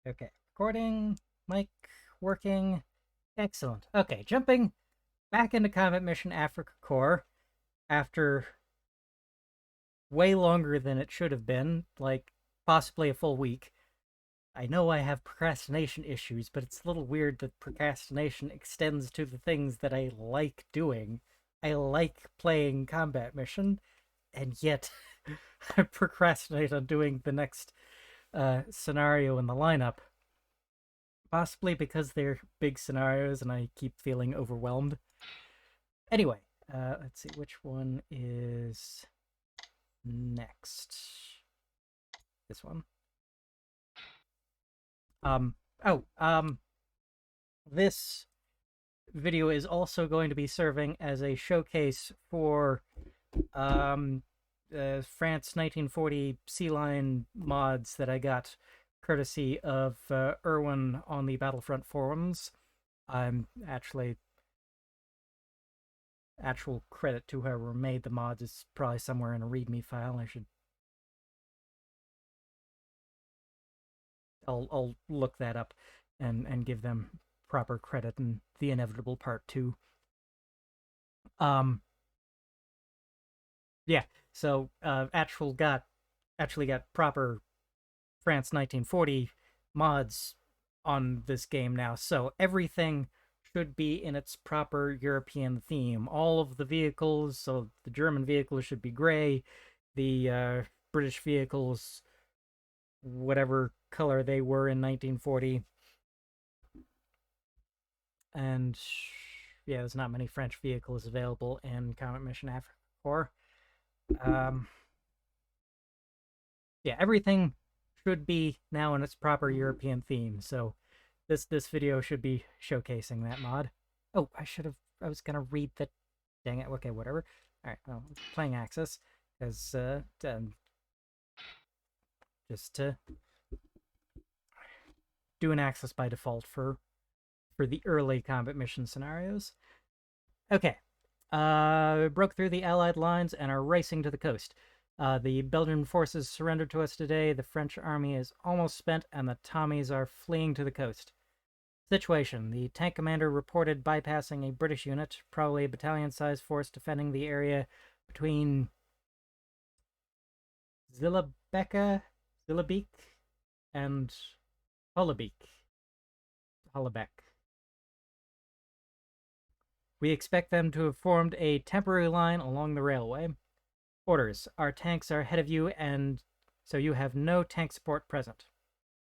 Okay, recording, mic working. Excellent. Okay, jumping back into combat mission Afrika Korps after way longer than it should have been, like possibly a full week. I know I have procrastination issues, but it's a little weird that procrastination extends to the things that I like doing. I like playing combat mission, and yet I procrastinate on doing the next scenario in the lineup. Possibly because they're big scenarios and I keep feeling overwhelmed. Anyway, let's see which one is next. This one. This video is also going to be serving as a showcase for France 1940 Sea Lion mods that I got courtesy of Erwin on the Battlefront forums. I'm actual credit to whoever made the mods is probably somewhere in a README file. I'll look that up and give them proper credit in the inevitable part 2. Yeah, so actually got proper France 1940 mods on this game now, so everything should be in its proper European theme. All of the vehicles, so the German vehicles should be gray, the British vehicles, whatever color they were in 1940, and yeah, there's not many French vehicles available in Combat Mission Afrika Korps. Yeah, everything should be now in its proper European theme, so this video should be showcasing that mod. Oh, I was gonna read the, dang it, okay, whatever. Alright, well, playing Axis, because, just to do an Axis by default for the early combat mission scenarios. Okay, broke through the Allied lines and are racing to the coast. The Belgian forces surrendered to us today. The French army is almost spent, and the Tommies are fleeing to the coast. Situation. The tank commander reported bypassing a British unit, probably a battalion-sized force defending the area between Zillebeke and Hollebeek. We expect them to have formed a temporary line along the railway. Orders. Our tanks are ahead of you, and so you have no tank support present.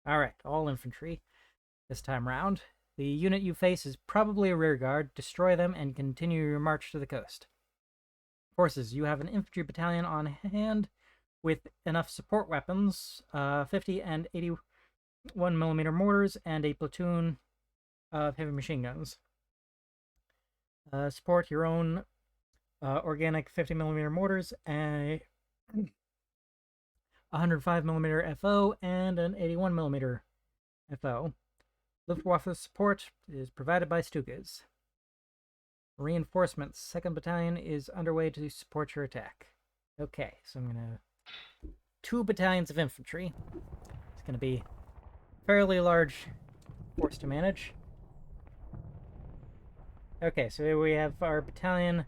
Alright, all infantry. This time round, the unit you face is probably a rearguard. Destroy them and continue your march to the coast. Forces. You have an infantry battalion on hand with enough support weapons, 50 and 81mm mortars, and a platoon of heavy machine guns. Support your own organic 50mm mortars, a 105mm FO, and an 81mm FO. Luftwaffe support is provided by Stukas. Reinforcements. 2nd Battalion is underway to support your attack. Okay, so I'm gonna... 2 battalions of infantry. It's gonna be a fairly large force to manage. Okay, so here we have our battalion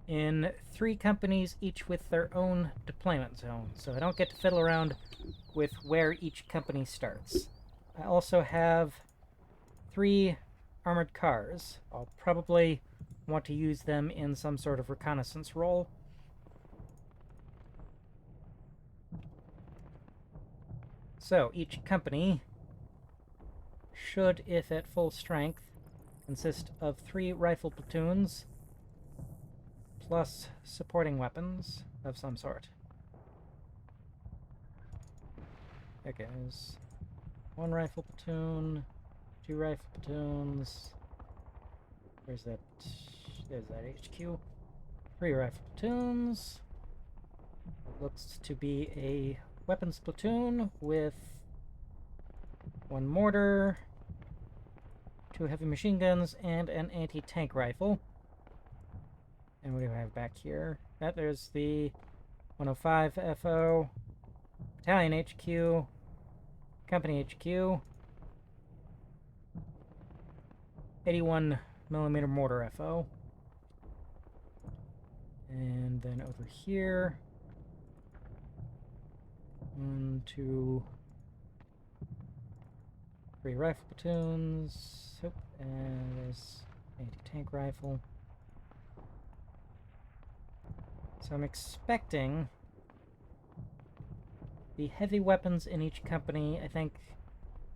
in 3 companies, each with their own deployment zone, so I don't get to fiddle around with where each company starts. I also have 3 armored cars. I'll probably want to use them in some sort of reconnaissance role. So, each company should, if at full strength, consist of 3 rifle platoons, plus supporting weapons of some sort. Okay, there's 1 rifle platoon, 2 rifle platoons. Where's that? There's that HQ. 3 rifle platoons. It looks to be a weapons platoon with 1 mortar, 2 heavy machine guns, and an anti-tank rifle. And what do I have back here? There's the 105 FO, Battalion HQ, Company HQ. 81mm mortar FO. And then over here, 1, 2, 3 rifle platoons. Oop, and there's anti-tank rifle. So I'm expecting the heavy weapons in each company. I think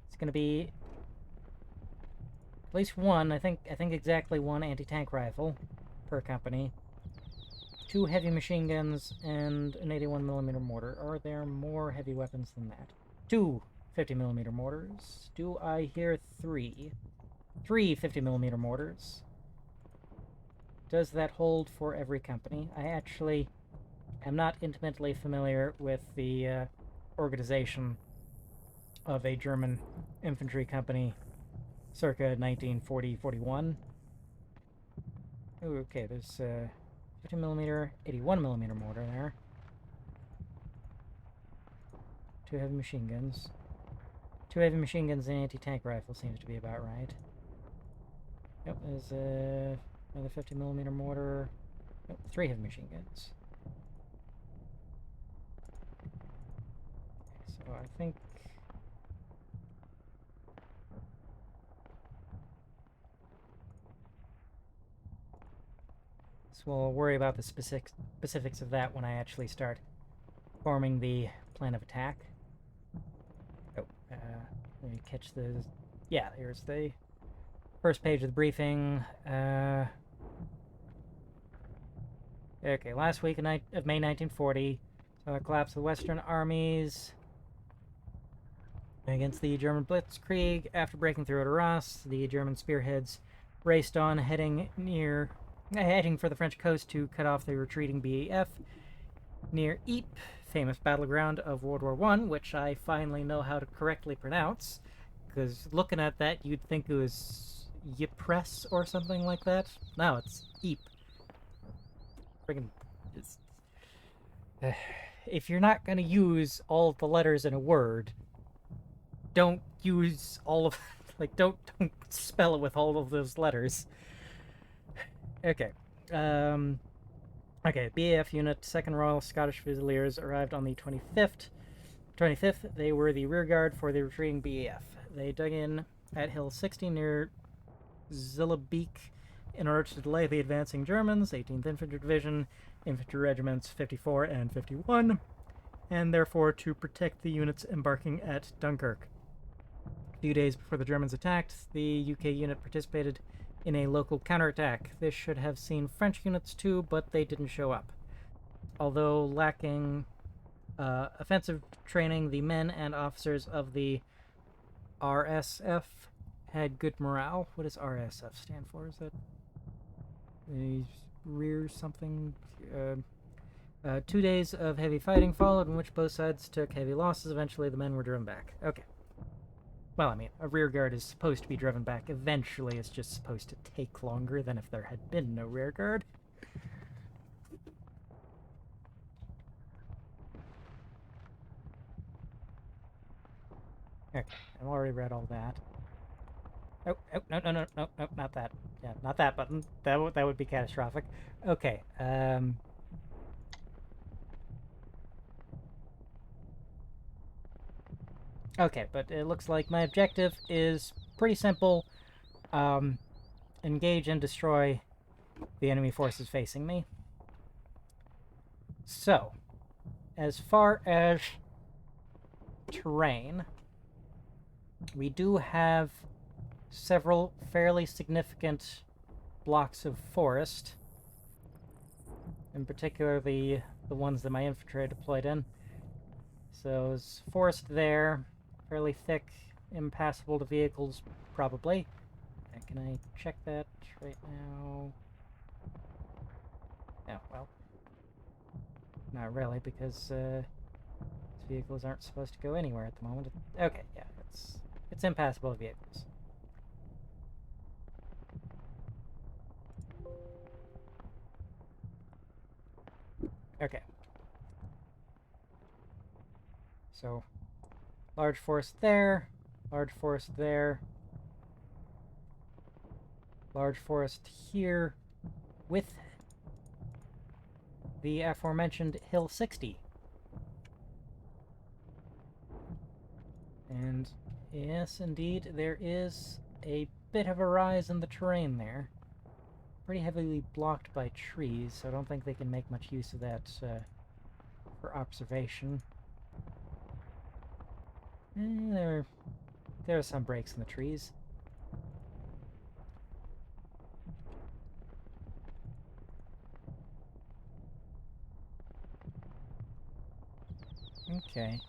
it's going to be at least one. I think exactly one anti-tank rifle per company. 2 heavy machine guns and an 81mm mortar. Are there more heavy weapons than that? 2 50mm mortars. Do I hear 3? 3 50mm mortars. Does that hold for every company? I actually am not intimately familiar with the organization of a German infantry company circa 1940-41. Ooh, okay, there's 50mm, 81mm mortar there. 2 heavy machine guns. 2 heavy machine guns and an anti-tank rifle seems to be about right. Yep, there's another 50mm mortar. Nope, 3 heavy machine guns. So I think... So we'll worry about the specifics of that when I actually start forming the plan of attack. Oh, let me catch the... Yeah, here's the first page of the briefing. Okay, last week of May 1940, saw the collapse of the Western armies against the German Blitzkrieg. After breaking through at Arras, the German spearheads raced on, heading for the French coast to cut off the retreating BAF near Ypres, famous battleground of World War I, which I finally know how to correctly pronounce, because looking at that, you'd think it was Ypres or something like that. No, it's Ypres. Friggin', if you're not gonna use all of the letters in a word, don't use all of, like, don't spell it with all of those letters. Okay. Okay, BAF unit, 2nd Royal Scottish Fusiliers, arrived on the 25th. They were the rearguard for the retreating BAF. They dug in at Hill 60 near Zillebeke in order to delay the advancing Germans, 18th Infantry Division, Infantry Regiments 54 and 51, and therefore to protect the units embarking at Dunkirk. A few days before the Germans attacked, the UK unit participated in a local counterattack. This should have seen French units too, but they didn't show up. Although lacking offensive training, the men and officers of the RSF had good morale. What does RSF stand for? Is that a rear something? 2 days of heavy fighting followed, in which both sides took heavy losses. Eventually, the men were driven back. Okay. Well, I mean, a rearguard is supposed to be driven back. Eventually, it's just supposed to take longer than if there had been no rearguard. Okay, I've already read all that. Oh, no, not that. Yeah, not that button. That would be catastrophic. Okay, okay, but it looks like my objective is pretty simple. Engage and destroy the enemy forces facing me. So, as far as terrain, we do have several fairly significant blocks of forest, in particular the ones that my infantry are deployed in. So there's forest there, fairly thick, impassable to vehicles, probably. Can I check that right now? Yeah, well, not really, because these vehicles aren't supposed to go anywhere at the moment. Okay, yeah, it's impassable to vehicles. Okay. So, Large force there. Large force there. Large forest here with the aforementioned Hill 60. And yes, indeed, there is a bit of a rise in the terrain there. Pretty heavily blocked by trees, so I don't think they can make much use of that for observation. There are some breaks in the trees. Okay.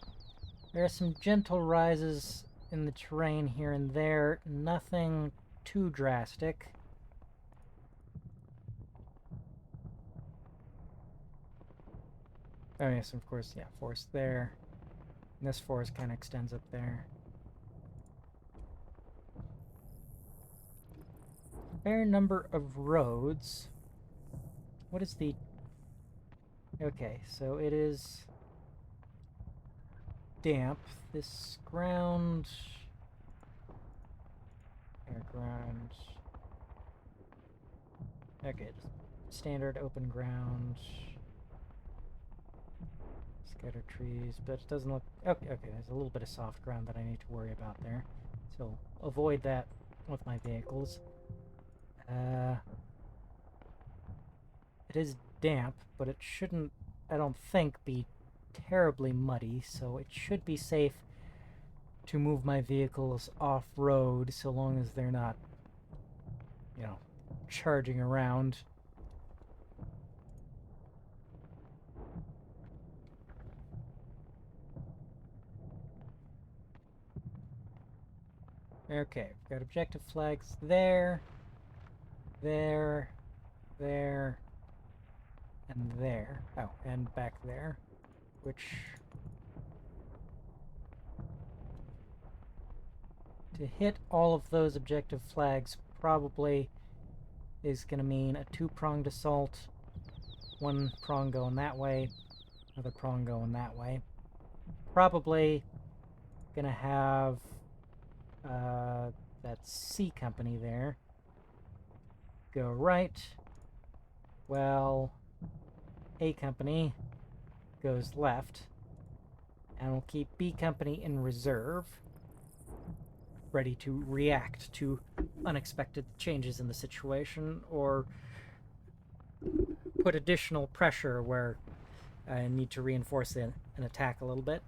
There are some gentle rises in the terrain here and there. Nothing too drastic. Oh yes, of course, yeah, forest there. And this forest kind of extends up there. Fair number of roads. What is the... Okay, so it is damp. This ground... Air ground... Okay, just standard open ground. Scatter trees, but it doesn't look... Okay, there's a little bit of soft ground that I need to worry about there. So, avoid that with my vehicles. It is damp, but it shouldn't, I don't think, be terribly muddy, so it should be safe to move my vehicles off-road so long as they're not, you know, charging around. Okay, we've got objective flags there, there, there, and there. Oh, and back there, which... To hit all of those objective flags probably is going to mean a two-pronged assault. One prong going that way, another prong going that way. Probably going to have that C company there go right, well, A company goes left, and we'll keep B company in reserve, ready to react to unexpected changes in the situation, or put additional pressure where I need to reinforce an attack a little bit.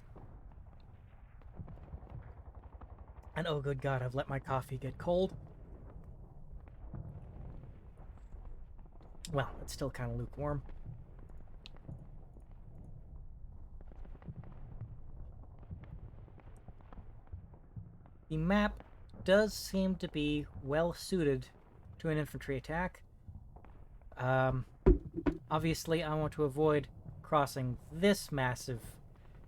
And oh good god, I've let my coffee get cold. Well, it's still kind of lukewarm. The map does seem to be well suited to an infantry attack. Obviously, I want to avoid crossing this massive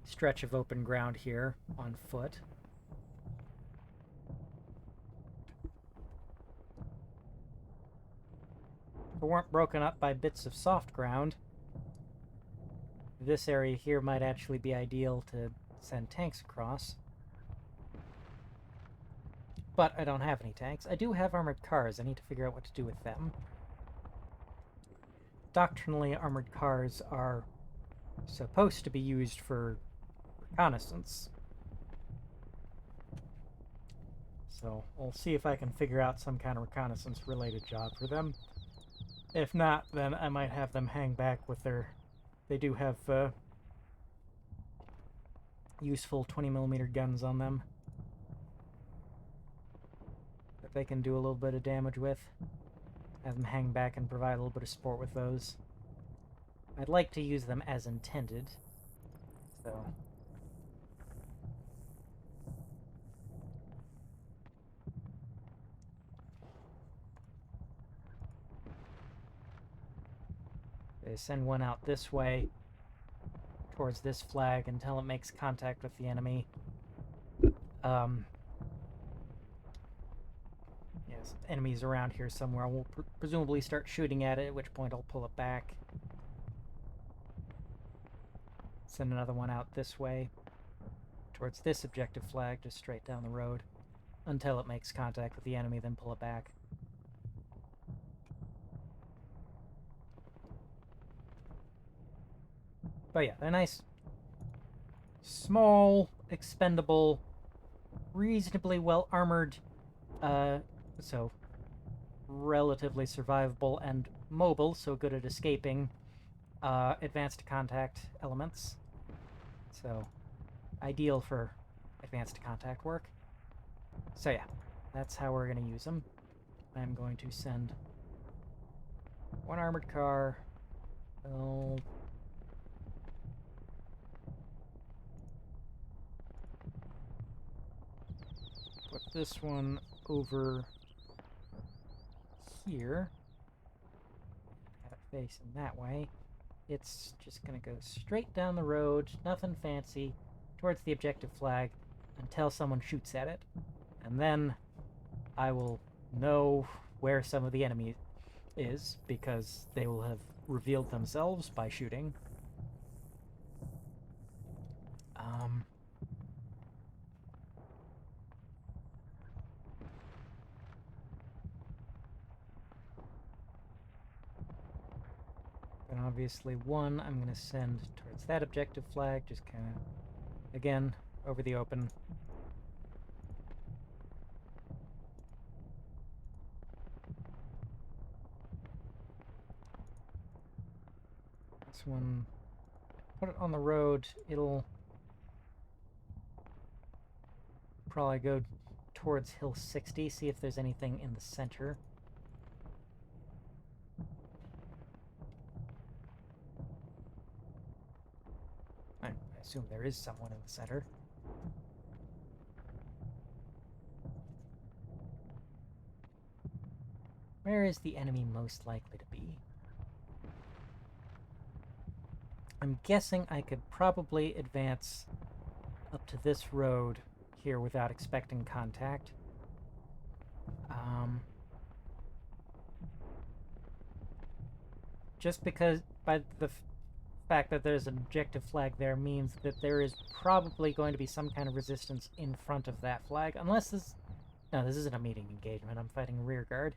stretch of open ground here on foot. If it weren't broken up by bits of soft ground, this area here might actually be ideal to send tanks across. But I don't have any tanks. I do have armored cars. I need to figure out what to do with them. Doctrinally, armored cars are supposed to be used for reconnaissance. So we'll see if I can figure out some kind of reconnaissance-related job for them. If not, then I might have them hang back with their... They do have useful 20mm guns on them that they can do a little bit of damage with. Have them hang back and provide a little bit of support with those. I'd like to use them as intended, so... They send one out this way, towards this flag, until it makes contact with the enemy. Yes, enemies around here somewhere. We'll presumably start shooting at it, at which point I'll pull it back. Send another one out this way, towards this objective flag, just straight down the road, until it makes contact with the enemy, then pull it back. But yeah, they're nice, small, expendable, reasonably well-armored, so relatively survivable and mobile, so good at escaping, advanced contact elements. So, ideal for advanced contact work. So yeah, that's how we're going to use them. I'm going to send one armored car. I'll put this one over here. Have it facing that way. It's just going to go straight down the road, nothing fancy, towards the objective flag until someone shoots at it. And then I will know where some of the enemy is, because they will have revealed themselves by shooting. And obviously one I'm going to send towards that objective flag, just kind of, again, over the open. This one, put it on the road, it'll probably go towards Hill 60, see if there's anything in the center. I assume there is someone in the center. Where is the enemy most likely to be? I'm guessing I could probably advance up to this road here without expecting contact. Just because by the fact that there's an objective flag there means that there is probably going to be some kind of resistance in front of that flag, unless this... No, this isn't a meeting engagement, I'm fighting a rearguard.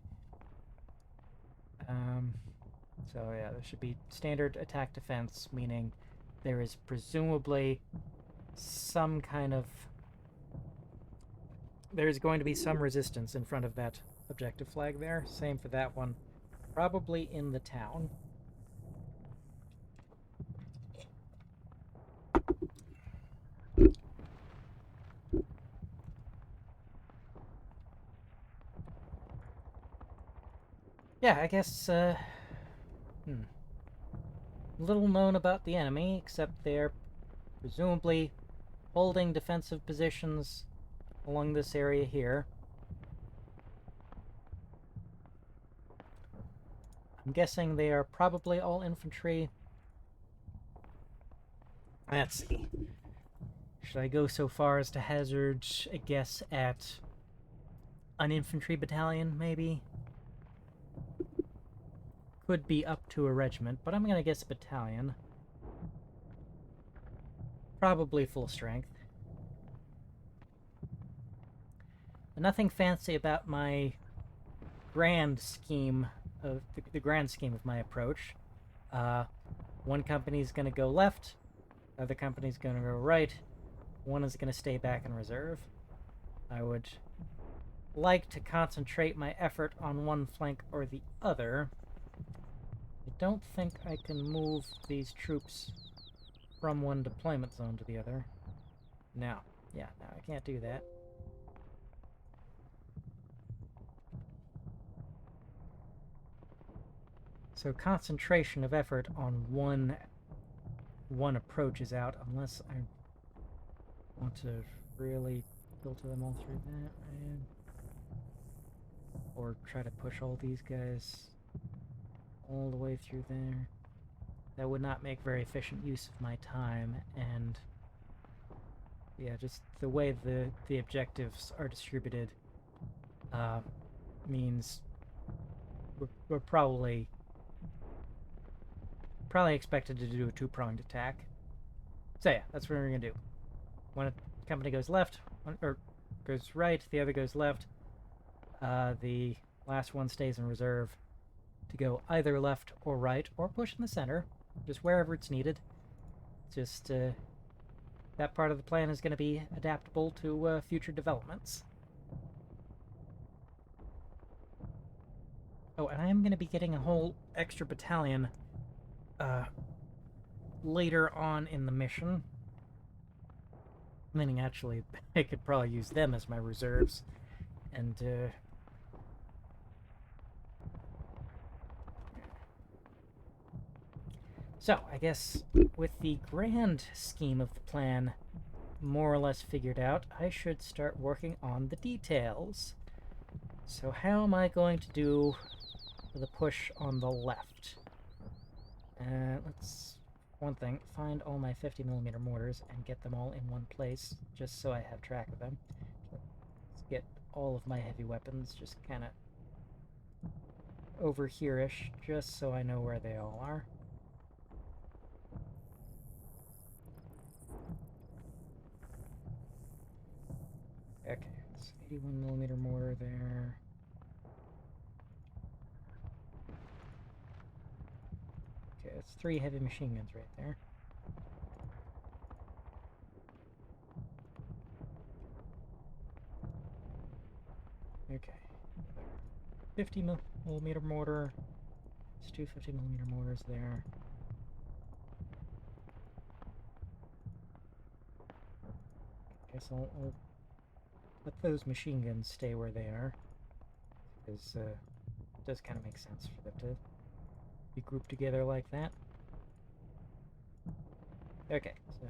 So yeah, there should be standard attack defense, meaning there is presumably some kind of... There's going to be some resistance in front of that objective flag there. Same for that one. Probably in the town. Yeah, I guess, little known about the enemy, except they're presumably holding defensive positions along this area here. I'm guessing they are probably all infantry. Let's see. Should I go so far as to hazard a guess at an infantry battalion, maybe? Could be up to a regiment, but I'm going to guess a battalion. Probably full strength. Nothing fancy about my grand scheme of the grand scheme of my approach. One company's going to go left, the other company's going to go right, one is going to stay back in reserve. I would like to concentrate my effort on one flank or the other. I don't think I can move these troops from one deployment zone to the other. No. Yeah, no, I can't do that. So concentration of effort on one approach is out, unless I want to really filter them all through that, right? Or try to push all these guys all the way through there. That would not make very efficient use of my time, and yeah, just the way the objectives are distributed means we're probably expected to do a two-pronged attack. So yeah, that's what we're gonna do. Want to company goes left, or goes right, the other goes left. The last one stays in reserve to go either left or right, or push in the center, just wherever it's needed. Just, that part of the plan is going to be adaptable to future developments. Oh, and I am going to be getting a whole extra battalion later on in the mission. Meaning, actually, I could probably use them as my reserves. And, so, I guess with the grand scheme of the plan more or less figured out, I should start working on the details. So how am I going to do the push on the left? Let's, one thing, find all my 50mm mortars and get them all in one place, just so I have track of them. Let's get all of my heavy weapons just kind of over here-ish, just so I know where they all are. Okay, it's 81mm mortar there. Okay, it's 3 heavy machine guns right there. Okay. 50mm mortar. There's 2 50mm mortars there. Guess I'll let those machine guns stay where they are, because it does kind of make sense for them to be grouped together like that. Okay, so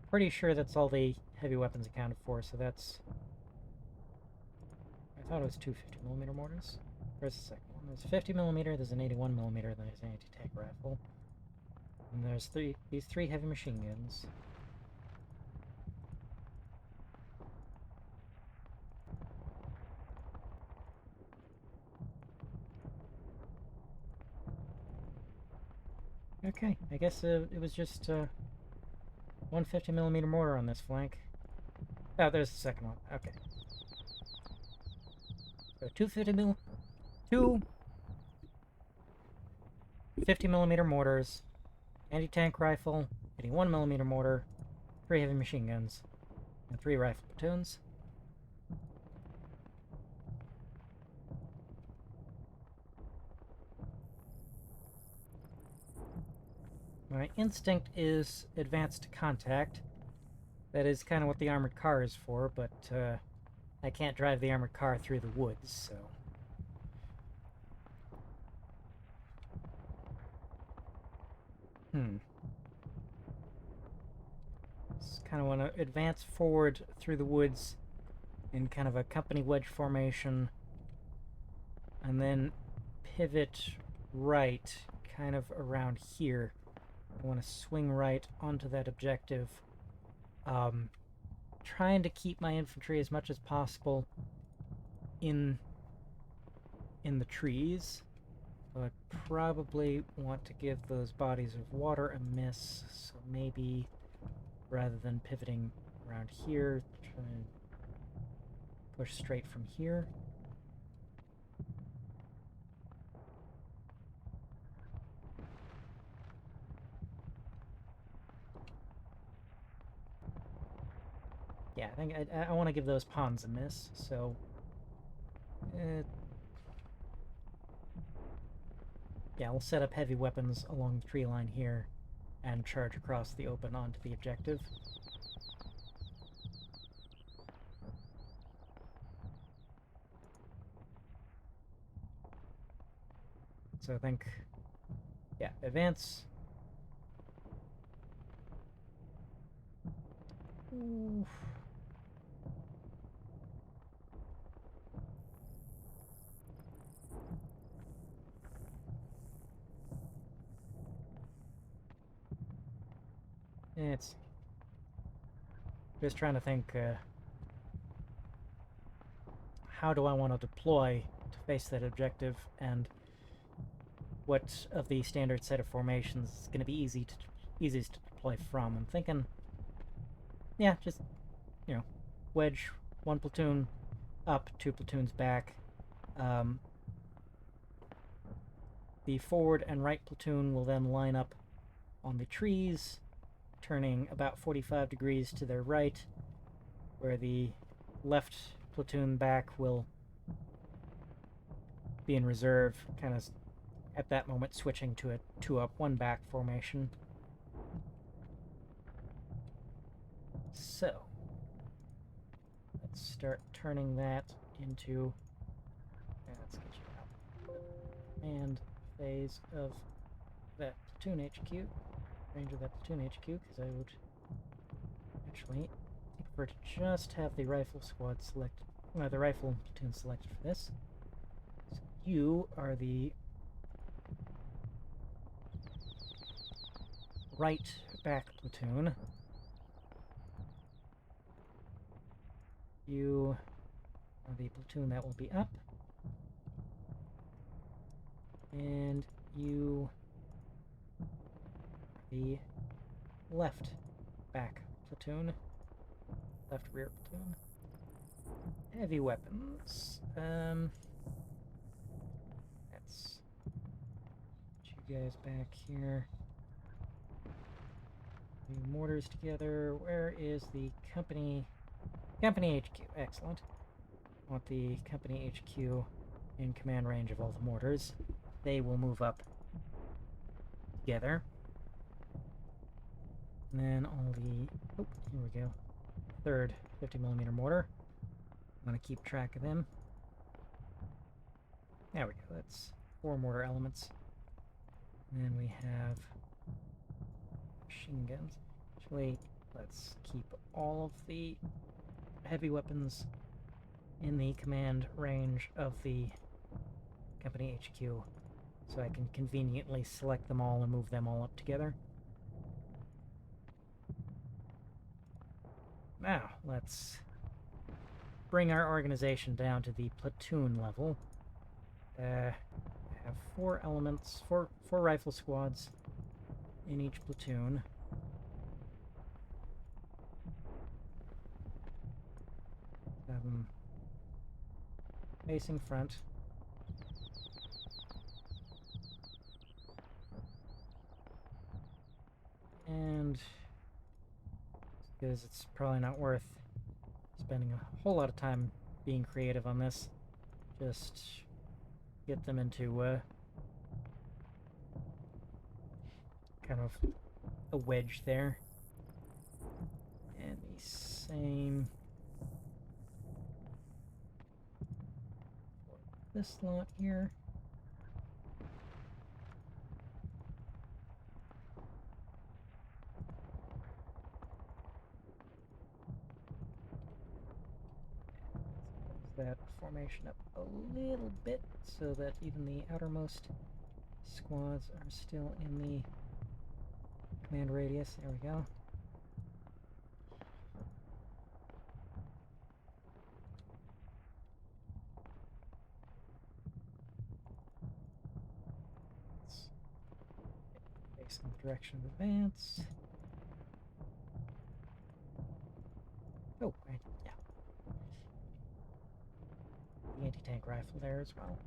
pretty sure that's all the heavy weapons accounted for, so that's... I thought it was 2 50mm mortars. Where's the second one? There's 50mm, there's an 81mm, then there's an anti-tank rifle. And there's these 3 heavy machine guns. Okay, I guess it was just 1 50mm mortar on this flank. Oh, there's the second one. Okay. So 2 50mm mortars, anti-tank rifle, 81mm mortar, 3 heavy machine guns, and 3 rifle platoons. My instinct is advance to contact. That is kind of what the armored car is for, but I can't drive the armored car through the woods, so... Just kind of want to advance forward through the woods in kind of a company wedge formation, and then pivot right, kind of around here. I want to swing right onto that objective. Trying to keep my infantry as much as possible in the trees. So I probably want to give those bodies of water a miss, so maybe rather than pivoting around here, try and push straight from here. Yeah, I think I want to give those pawns a miss, so... yeah, we'll set up heavy weapons along the tree line here and charge across the open onto the objective. So I think... yeah, advance... Oof. It's just trying to think, how do I want to deploy to face that objective, and what of the standard set of formations is going to be easiest to deploy from. I'm thinking, yeah, just you know, wedge one platoon up, two platoons back. The forward and right platoon will then line up on the trees, turning about 45 degrees to their right, where the left platoon back will be in reserve, kind of at that moment switching to a 2-up, 1-back formation. So, let's start turning that into... let's get you out. And phase of that platoon HQ, range of that platoon HQ, because I would actually prefer to just have the rifle squad selected, the rifle platoon selected for this. So you are the right back platoon. You are the platoon that will be up. And you are the left back platoon. Left rear platoon. Heavy weapons. Let's get you guys back here. New mortars together. Where is the company? Company HQ. Excellent. I want the company HQ in command range of all the mortars. They will move up together. And then all the... Oh, here we go. Third 50mm mortar. I'm going to keep track of them. There we go. That's 4 mortar elements. And then we have machine guns. Actually, let's keep all of the heavy weapons in the command range of the company HQ, so I can conveniently select them all and move them all up together. Now, let's bring our organization down to the platoon level. Have 4 elements, 4 rifle squads in each platoon. Have them facing front. And because it's probably not worth spending a whole lot of time being creative on this, just get them into kind of a wedge there. And the same for this lot here. That formation up a little bit so that even the outermost squads are still in the command radius. There we go. Let's face in the direction of advance. Oh, right, yeah. The anti-tank rifle there as well.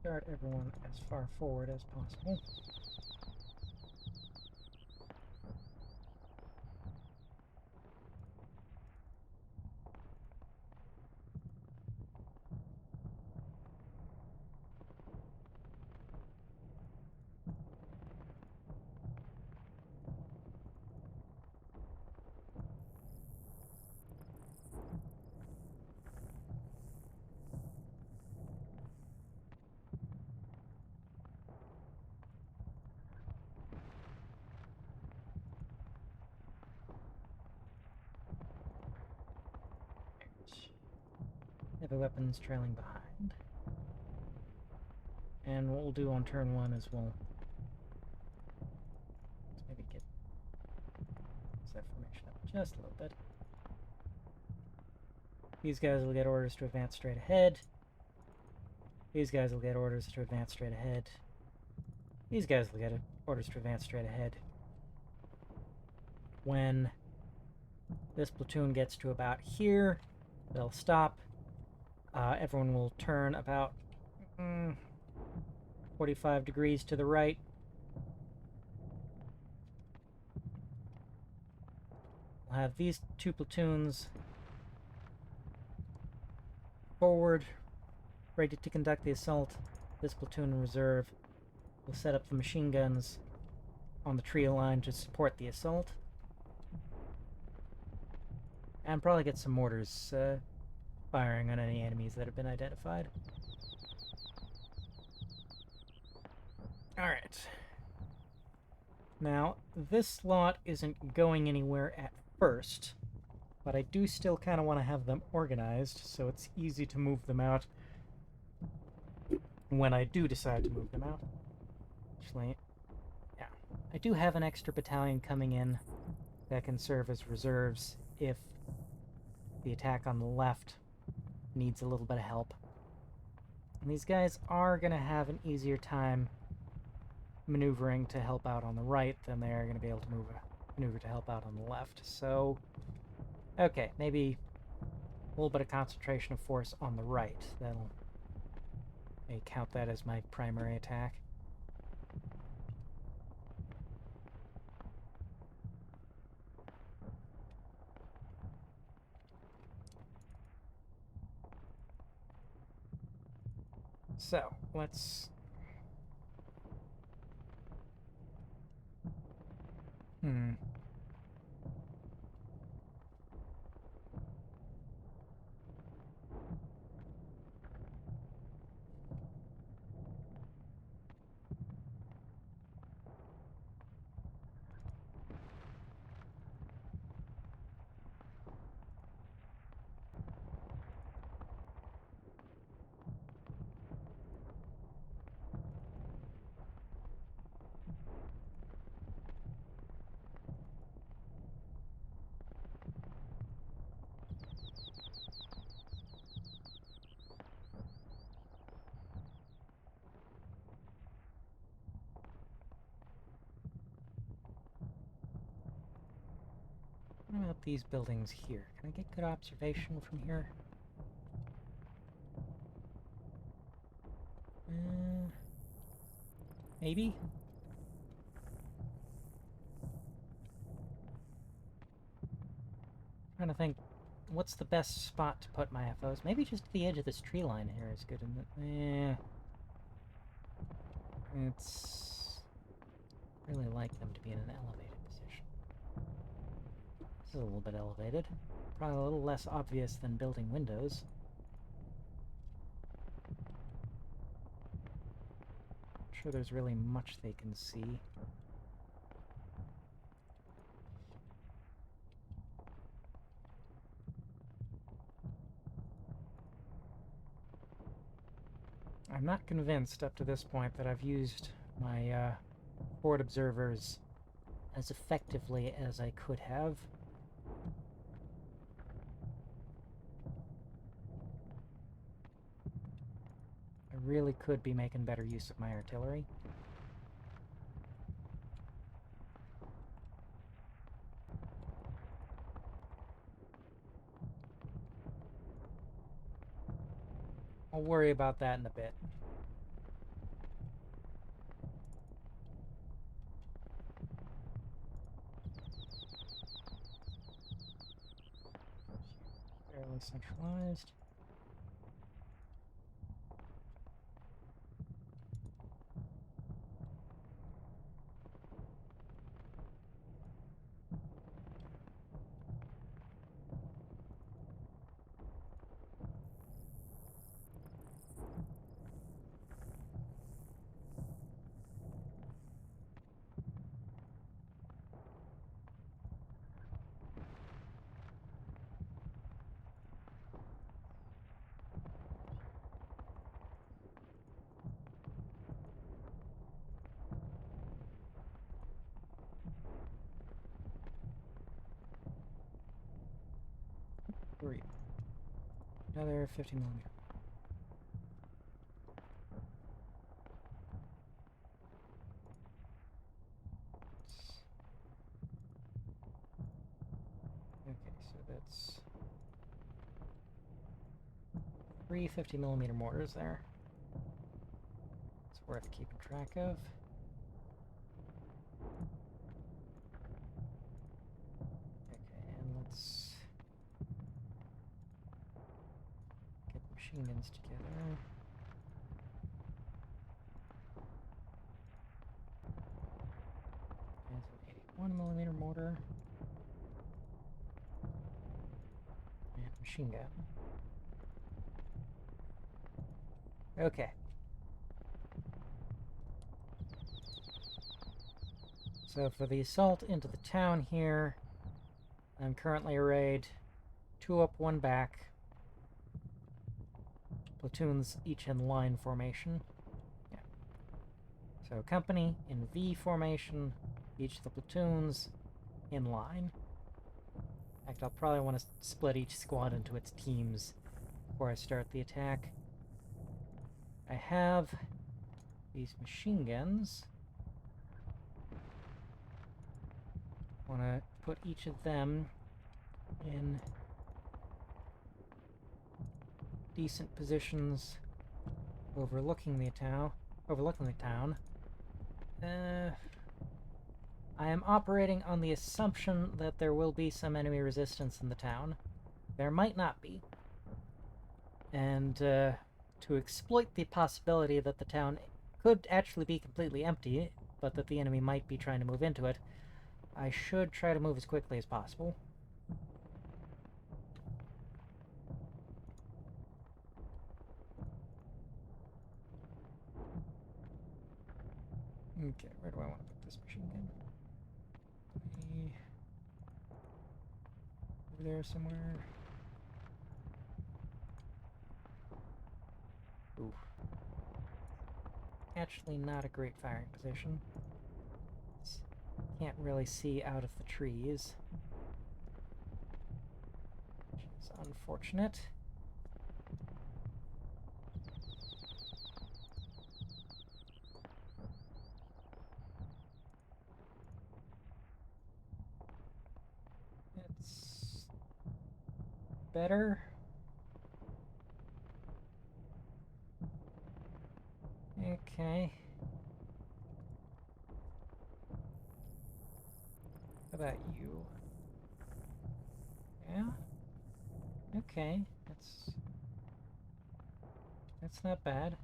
Start everyone as far forward as possible. Heavy weapons trailing behind. And what we'll do on turn 1 is we'll maybe get that formation up just a little bit. These guys will get orders to advance straight ahead. These guys will get orders to advance straight ahead. These guys will get orders to advance straight ahead. When this platoon gets to about here, they'll stop. Everyone will turn about 45 degrees to the right. We'll have these two platoons forward, ready to conduct the assault. This platoon in reserve will set up the machine guns on the trio line to support the assault. And probably get some mortars firing on any enemies that have been identified. Alright. Now, this lot isn't going anywhere at first, but I do still kind of want to have them organized, so it's easy to move them out when I do decide to move them out. Actually, yeah. I do have an extra battalion coming in that can serve as reserves if the attack on the left needs a little bit of help. And these guys are going to have an easier time maneuvering to help out on the right than they are going to be able to maneuver to help out on the left. So, okay, maybe a little bit of concentration of force on the right. That'll may count that as my primary attack. So, let's... What about these buildings here? Can I get good observation from here? Maybe? Trying to think, what's the best spot to put my FOs? Maybe just the edge of this tree line here is good, isn't it? It's... really like them to be in an elevated position. This is a little bit elevated. Probably a little less obvious than building windows. Not sure there's really much they can see. I'm not convinced up to this point that I've used my forward observers as effectively as I could have. I really could be making better use of my artillery. I'll worry about that in a bit. Fairly centralized. Another 50 millimeter. Okay, so that's 3 50 millimeter mortars there. It's worth keeping track of. Okay, and let's get the machine guns together. There's an 81 millimeter mortar. And machine gun. Okay. So for the assault into the town here, I'm currently arrayed 2 up, 1 back. Platoons each in line formation. Yeah. So company in V formation, each of the platoons in line. In fact, I'll probably want to split each squad into its teams before I start the attack. I have these machine guns. I want to put each of them in decent positions overlooking the town. I am operating on the assumption that there will be some enemy resistance in the town. There might not be. And to exploit the possibility that the town could actually be completely empty, but that the enemy might be trying to move into it, I should try to move as quickly as possible. Okay, where do I want to put this machine gun? Over there somewhere. Ooh. Actually not a great firing position. Can't really see out of the trees, which is unfortunate. It's better. Okay. How about you? Yeah? Okay. That's not bad.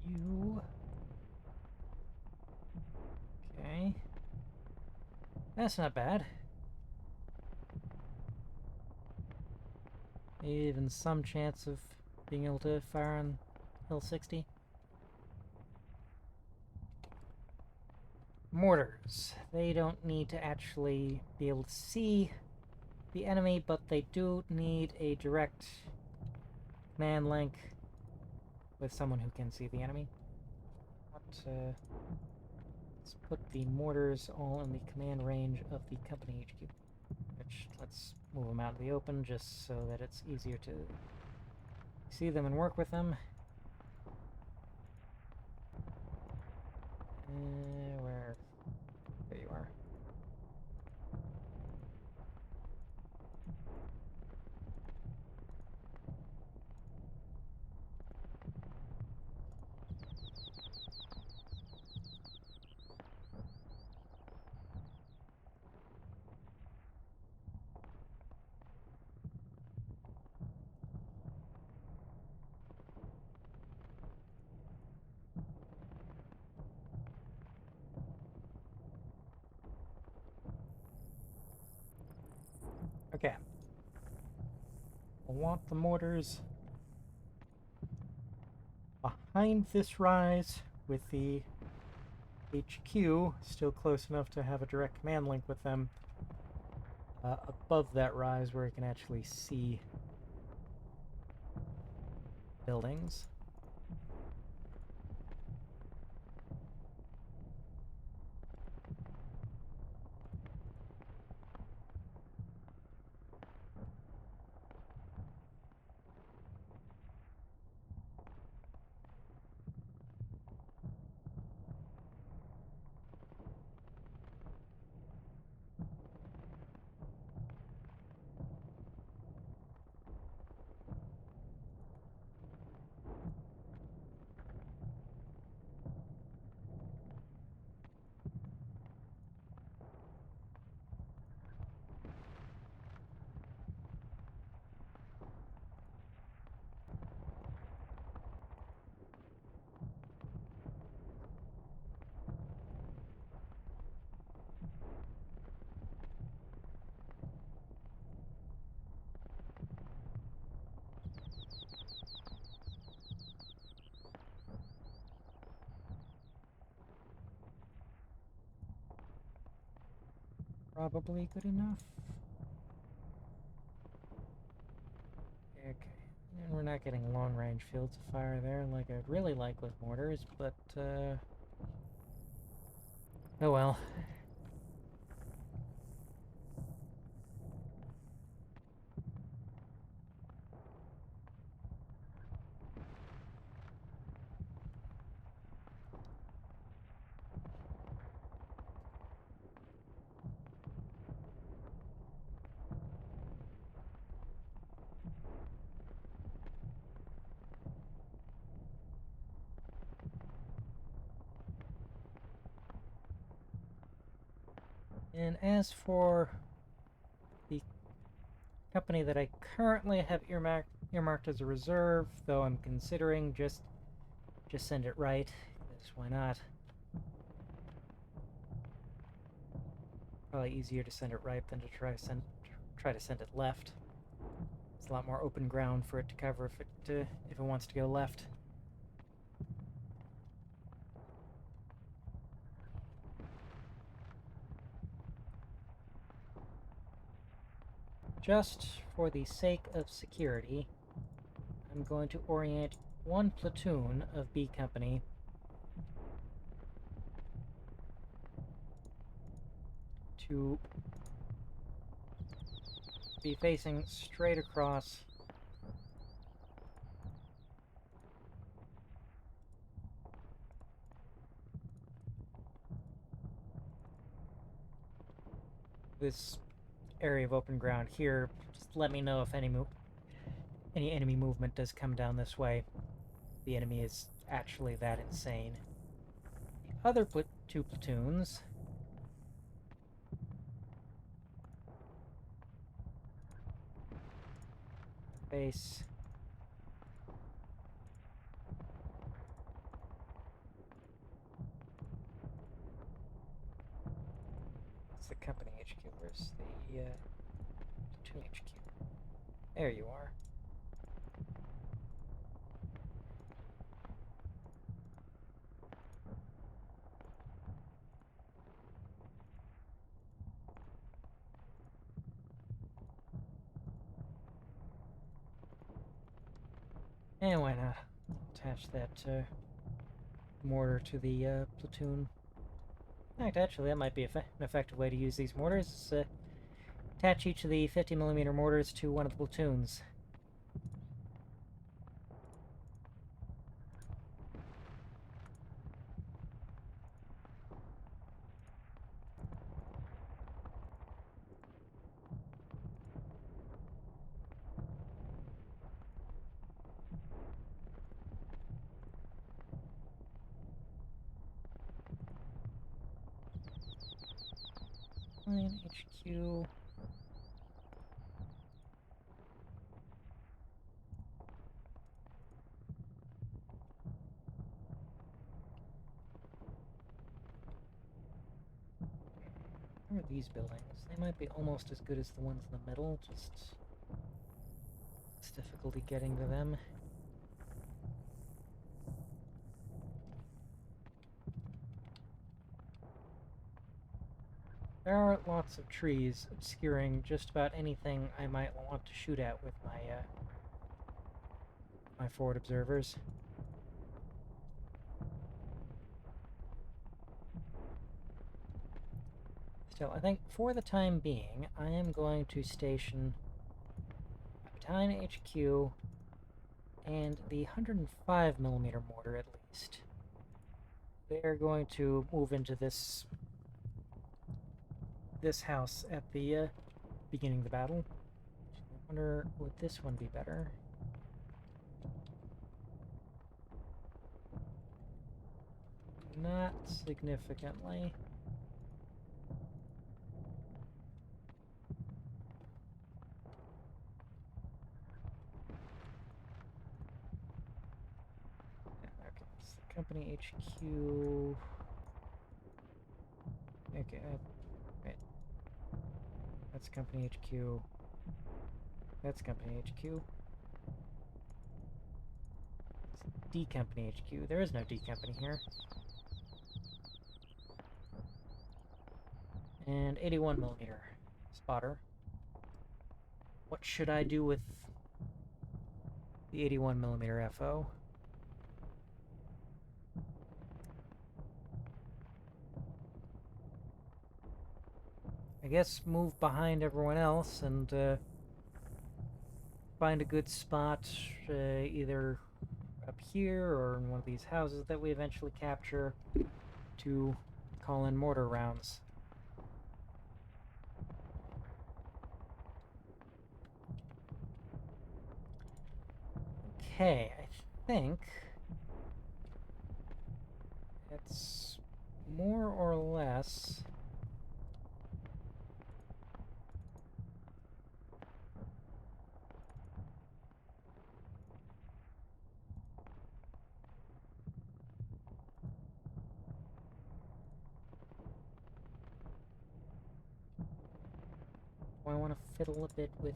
You. Okay. That's not bad. Even some chance of being able to fire on Hill 60. Mortars. They don't need to actually be able to see the enemy, but they do need a direct command link with someone who can see the enemy. Let's put the mortars all in the command range of the company HQ. Which, let's move them out in the open just so that it's easier to see them and work with them. Where? There you are. Okay. I want the mortars behind this rise with the HQ still close enough to have a direct command link with them above that rise where you can actually see buildings. probably good enough. Okay. And we're not getting long-range fields of fire there like I'd really like with mortars, but, oh well. And as for the company that I currently have earmarked as a reserve, though I'm considering just send it right, because why not? Probably easier to send it right than to try to send it left. It's a lot more open ground for it to cover if it wants to go left. Just for the sake of security, I'm going to orient one platoon of B Company to be facing straight across this area of open ground here. Just let me know if any enemy movement does come down this way. The enemy is actually that insane. The other two platoons face it's the company HQ. Where's the platoon HQ? There you are. And why not? I'll attach that mortar to the platoon. In fact, actually, that might be an effective way to use these mortars. Attach each of the 50mm mortars to one of the platoons. Line HQ. Where are these buildings? They might be almost as good as the ones in the middle, just it's difficulty getting to them. There are lots of trees obscuring just about anything I might want to shoot at with my my forward observers. Still, I think for the time being, I am going to station Battalion HQ and the 105mm mortar at least. They're going to move into this house at the beginning of the battle. I wonder, would this one be better? Not significantly. Okay, so company HQ. Okay, wait. That's company HQ. That's company HQ. It's D Company HQ. There is no D Company here. And 81mm spotter. What should I do with the 81mm FO? I guess move behind everyone else and find a good spot, either up here or in one of these houses that we eventually capture, to call in mortar rounds. Okay, I think it's more or less I want to fiddle a bit with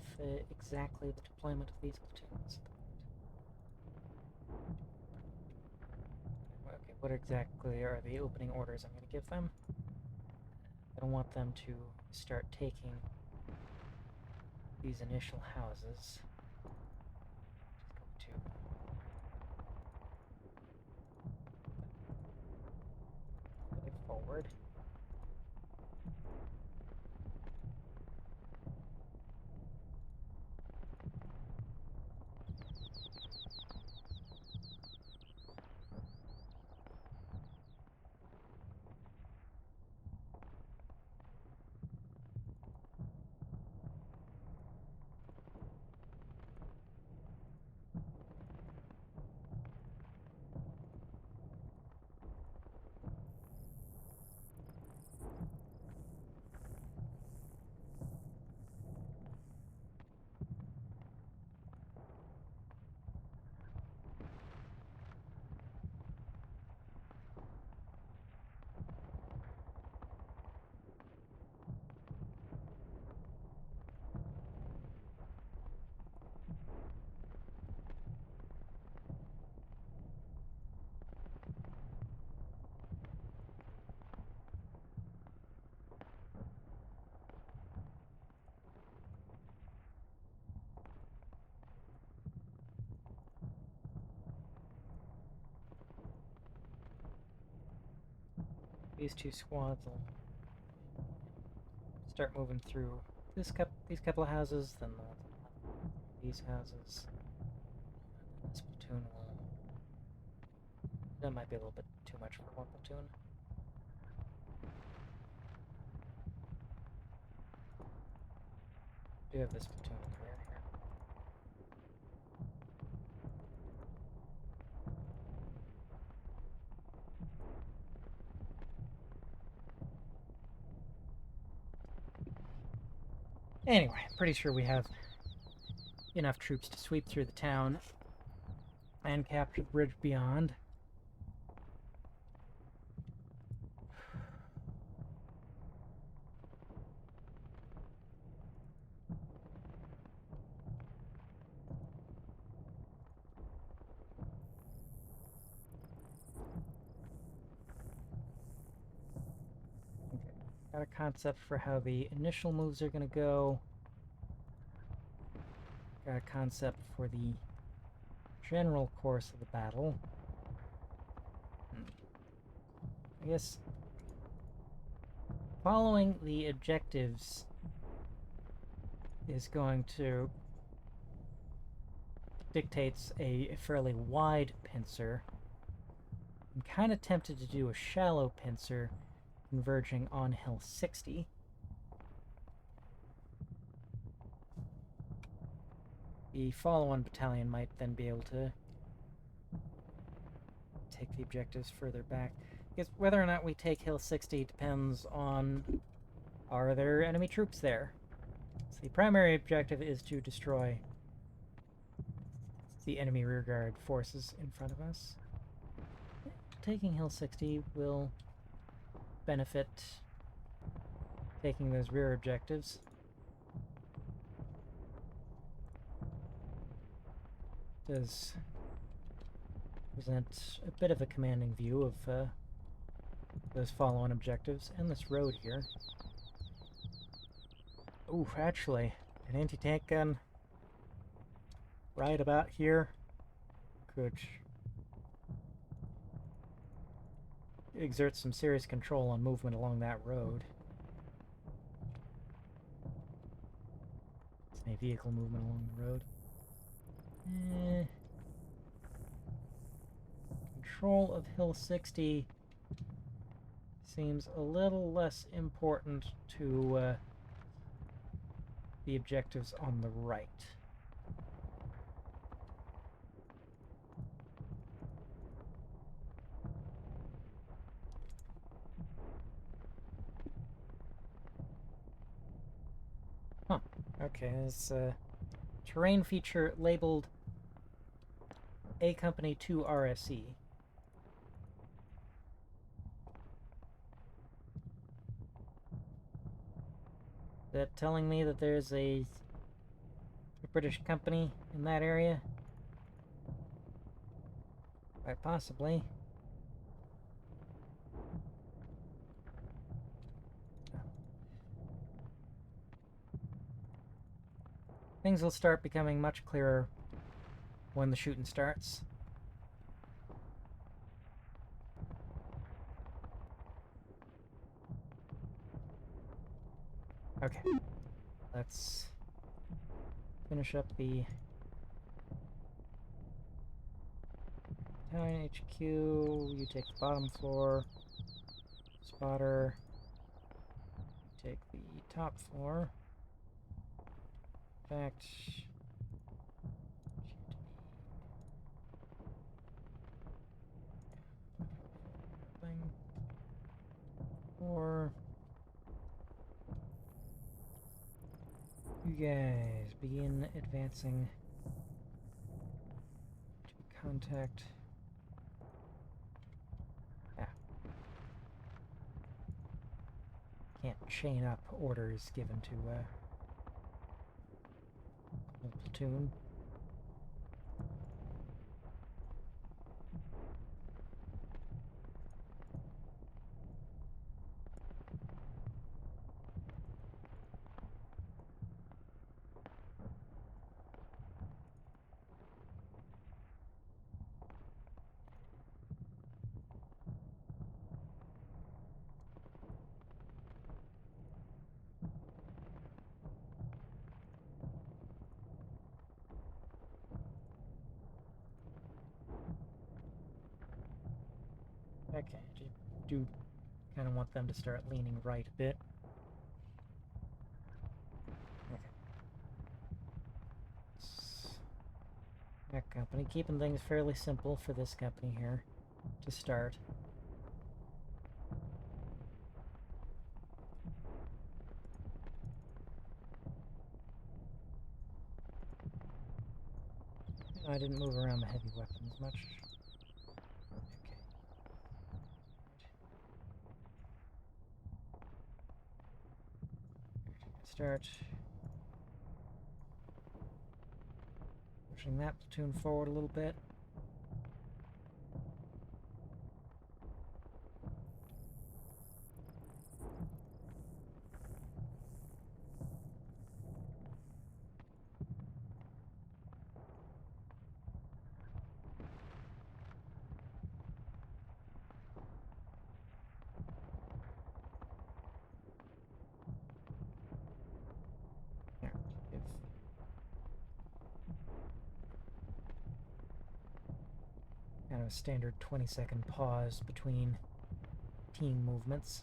exactly the deployment of these platoons. Okay, what exactly are the opening orders I'm going to give them? I don't want them to start taking these initial houses. Just going to move forward. These two squads will start moving through these couple of houses, then these houses. And this platoon will... That might be a little bit too much for one platoon. I do have this platoon in the rear here. Anyway, I'm pretty sure we have enough troops to sweep through the town and capture the bridge beyond. Okay, got a concept for how the initial moves are going to go. Got a concept for the general course of the battle. I guess following the objectives is going to dictates a fairly wide pincer. I'm kind of tempted to do a shallow pincer converging on Hill 60. The follow-on battalion might then be able to take the objectives further back. Because whether or not we take Hill 60 depends on, are there enemy troops there? So the primary objective is to destroy the enemy rearguard forces in front of us. Taking Hill 60 will benefit taking those rear objectives. Does present a bit of a commanding view of those follow-on objectives and this road here. Oof, actually, an anti-tank gun right about here could exert some serious control on movement along that road. It's a vehicle movement along the road. Control of Hill 60 seems a little less important to the objectives on the right. Huh. Okay, this terrain feature labeled A Company 2 RSE. Is that telling me that there's a British company in that area? Quite possibly. Things will start becoming much clearer when the shooting starts. Okay, let's finish up the Italian HQ. You take the bottom floor. Spotter. You take the top floor. In fact, thing. Or you guys begin advancing to contact. Can't chain up orders given to a whole platoon. Okay, I do kind of want them to start leaning right a bit. Okay. That company, keeping things fairly simple for this company here to start. I didn't move around the heavy weapons much. Okay. Start pushing that platoon forward a little bit. Kind of a standard 20-second pause between team movements.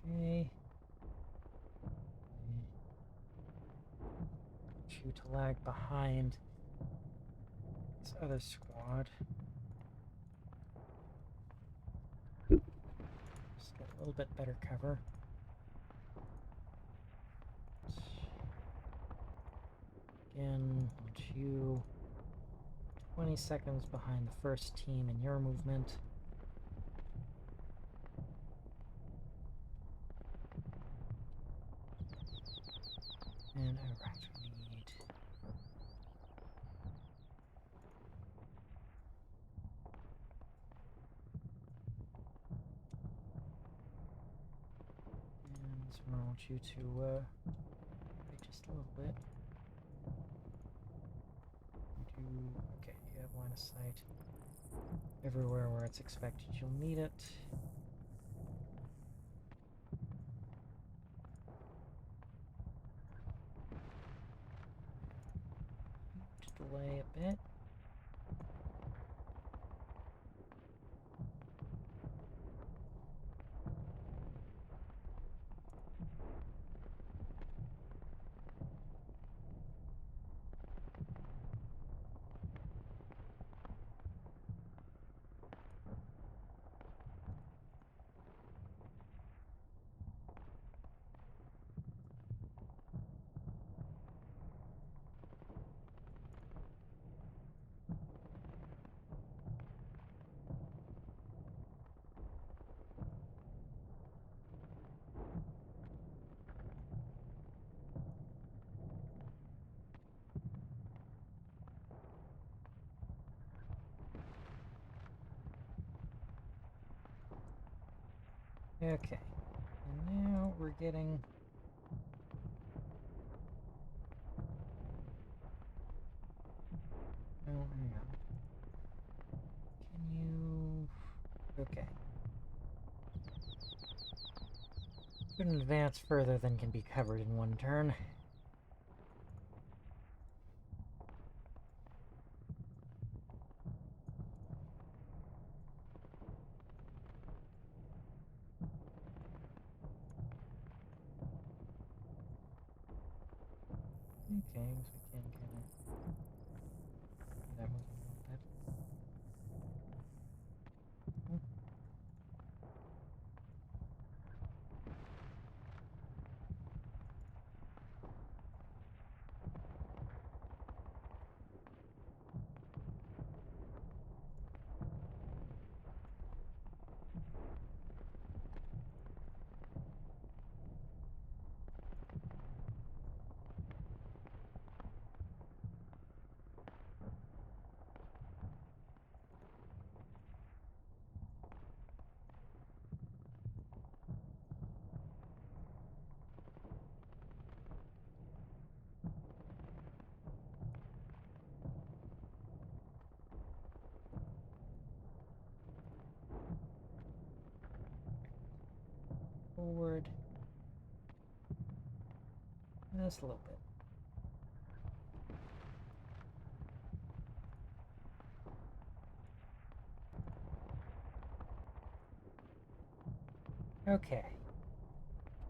Okay. You to lag behind this other squad. Just get a little bit better cover. Again, want you 20 seconds behind the first team in your movement. And alright, we need... And so I want you to wait just a little bit. Okay, you have line of sight everywhere where it's expected you'll need it. To delay a bit. Okay, and now we're getting... Oh, hang on. Can you... Okay. Couldn't advance further than can be covered in one turn. Okay, so we can kind of get that moving a little bit. Forward. Just a little bit. Okay.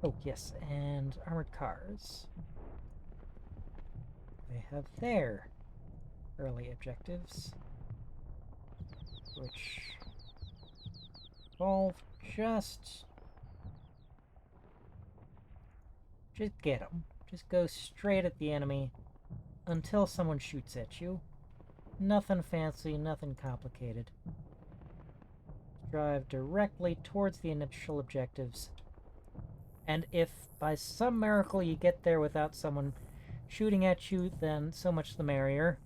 Oh, yes, and armored cars. They have their early objectives, which involve just get them. Just go straight at the enemy until someone shoots at you. Nothing fancy, nothing complicated. Drive directly towards the initial objectives. And if by some miracle you get there without someone shooting at you, then so much the merrier.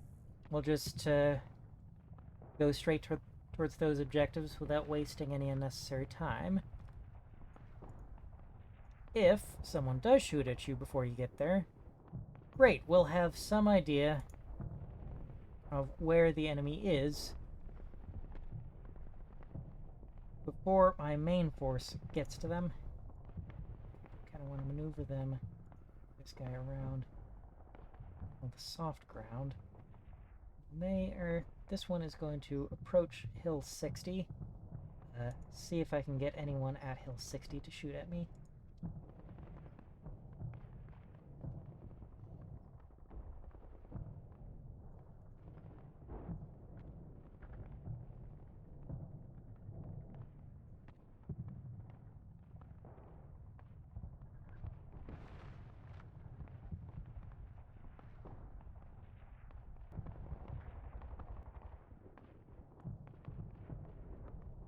We'll just go straight towards those objectives without wasting any unnecessary time. If someone does shoot at you before you get there, great, we'll have some idea of where the enemy is before my main force gets to them. I do kind of want to maneuver them, this guy around on the soft ground. This one is going to approach Hill 60. See if I can get anyone at Hill 60 to shoot at me.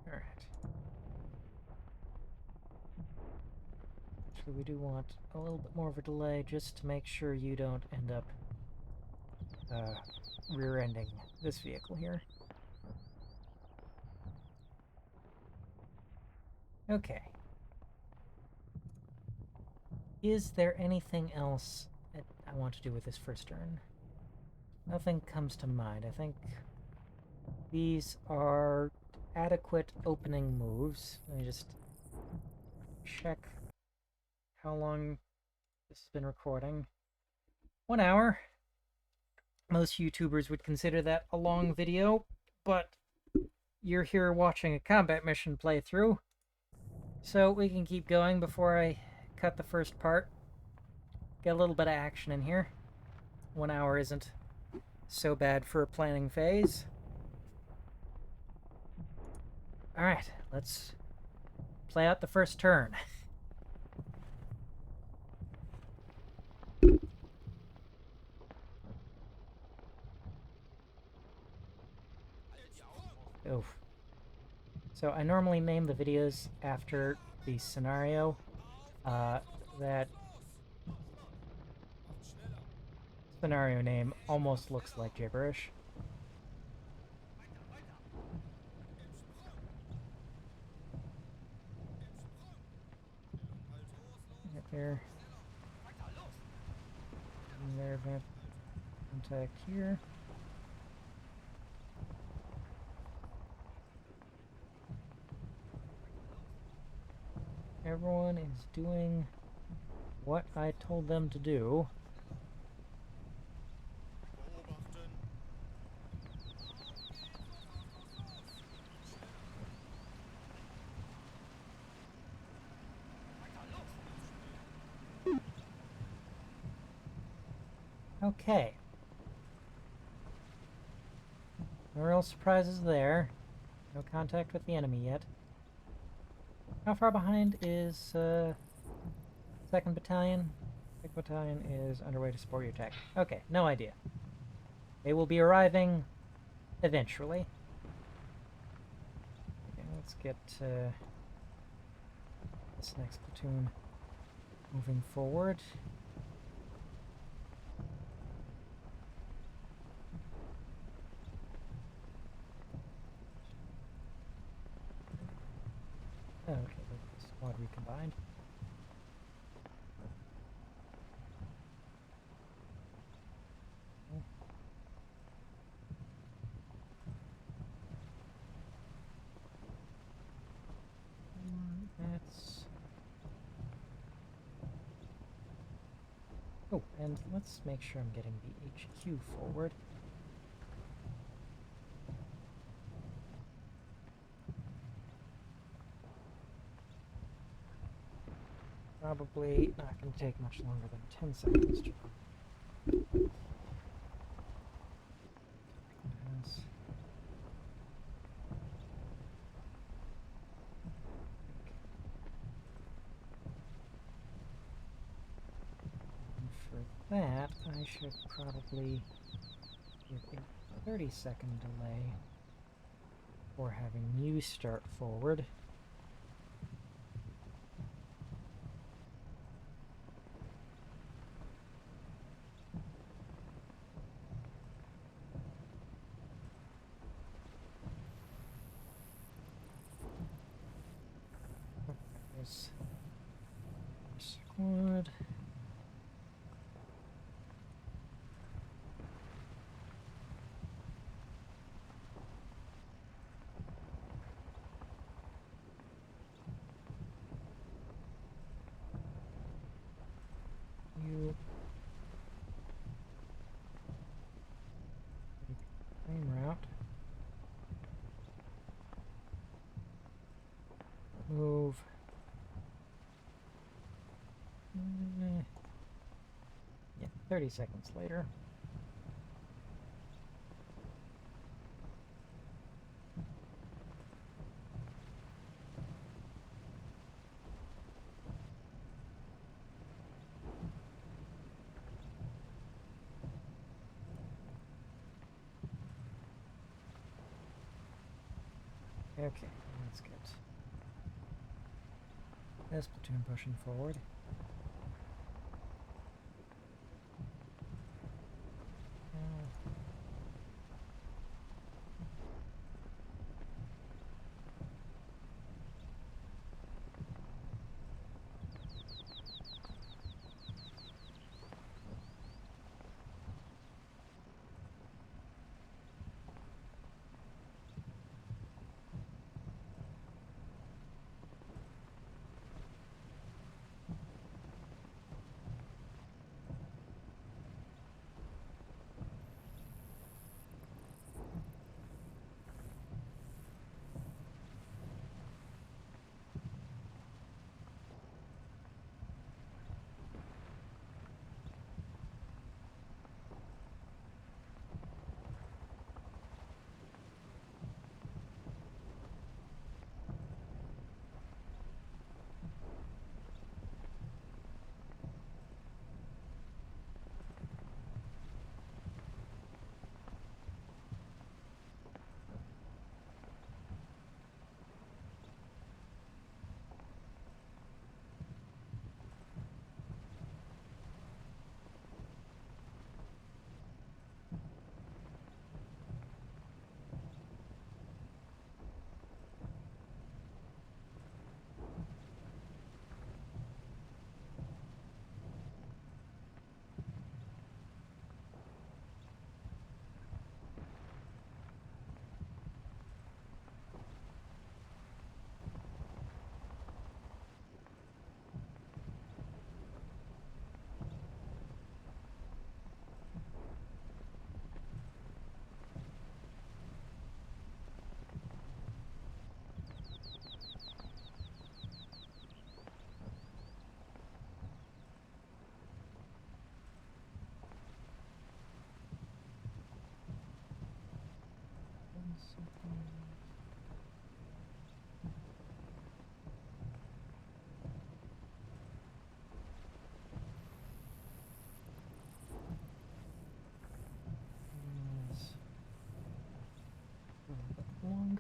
Alright. Actually, we do want a little bit more of a delay just to make sure you don't end up rear-ending this vehicle here. Okay. Is there anything else that I want to do with this first turn? Nothing comes to mind. I think these are adequate opening moves. Let me just check how long this has been recording. 1 hour. Most YouTubers would consider that a long video, but you're here watching a combat mission playthrough, so we can keep going before I cut the first part. Get a little bit of action in here. 1 hour isn't so bad for a planning phase. Alright, let's play out the first turn. Oof. So I normally name the videos after the scenario. That scenario name almost looks like gibberish. Right there. And there, contact here. Everyone is doing what I told them to do. Okay. No real surprises there. No contact with the enemy yet. How far behind is 2nd Battalion? 2nd Battalion is underway to support your attack. Okay, no idea. They will be arriving eventually. Okay, let's get this next platoon moving forward. Okay, the squad recombined. That's... Oh, and let's make sure I'm getting the HQ forward. Probably not going to take much longer than 10 seconds to for that, I should probably give a 30-second delay before having you start forward. Squad. You same route. Move. Yeah, 30 seconds later. Okay, let's get this platoon pushing forward.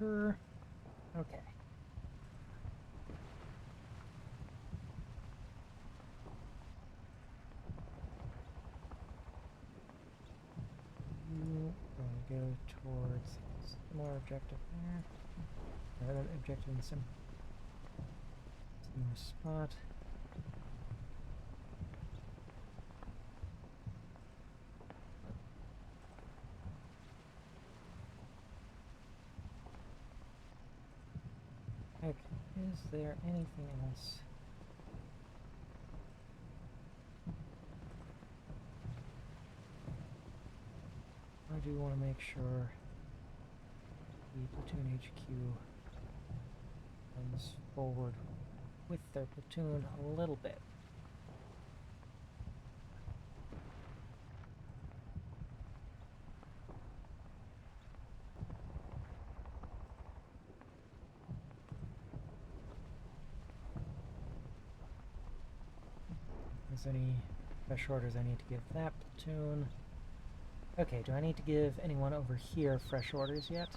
longer. Okay. You will go towards similar objective there. Another objective in the similar spot. Okay, is there anything else? I do want to make sure the platoon HQ comes forward with their platoon a little bit. Is there any special orders I need to give that platoon? Okay, do I need to give anyone over here fresh orders yet?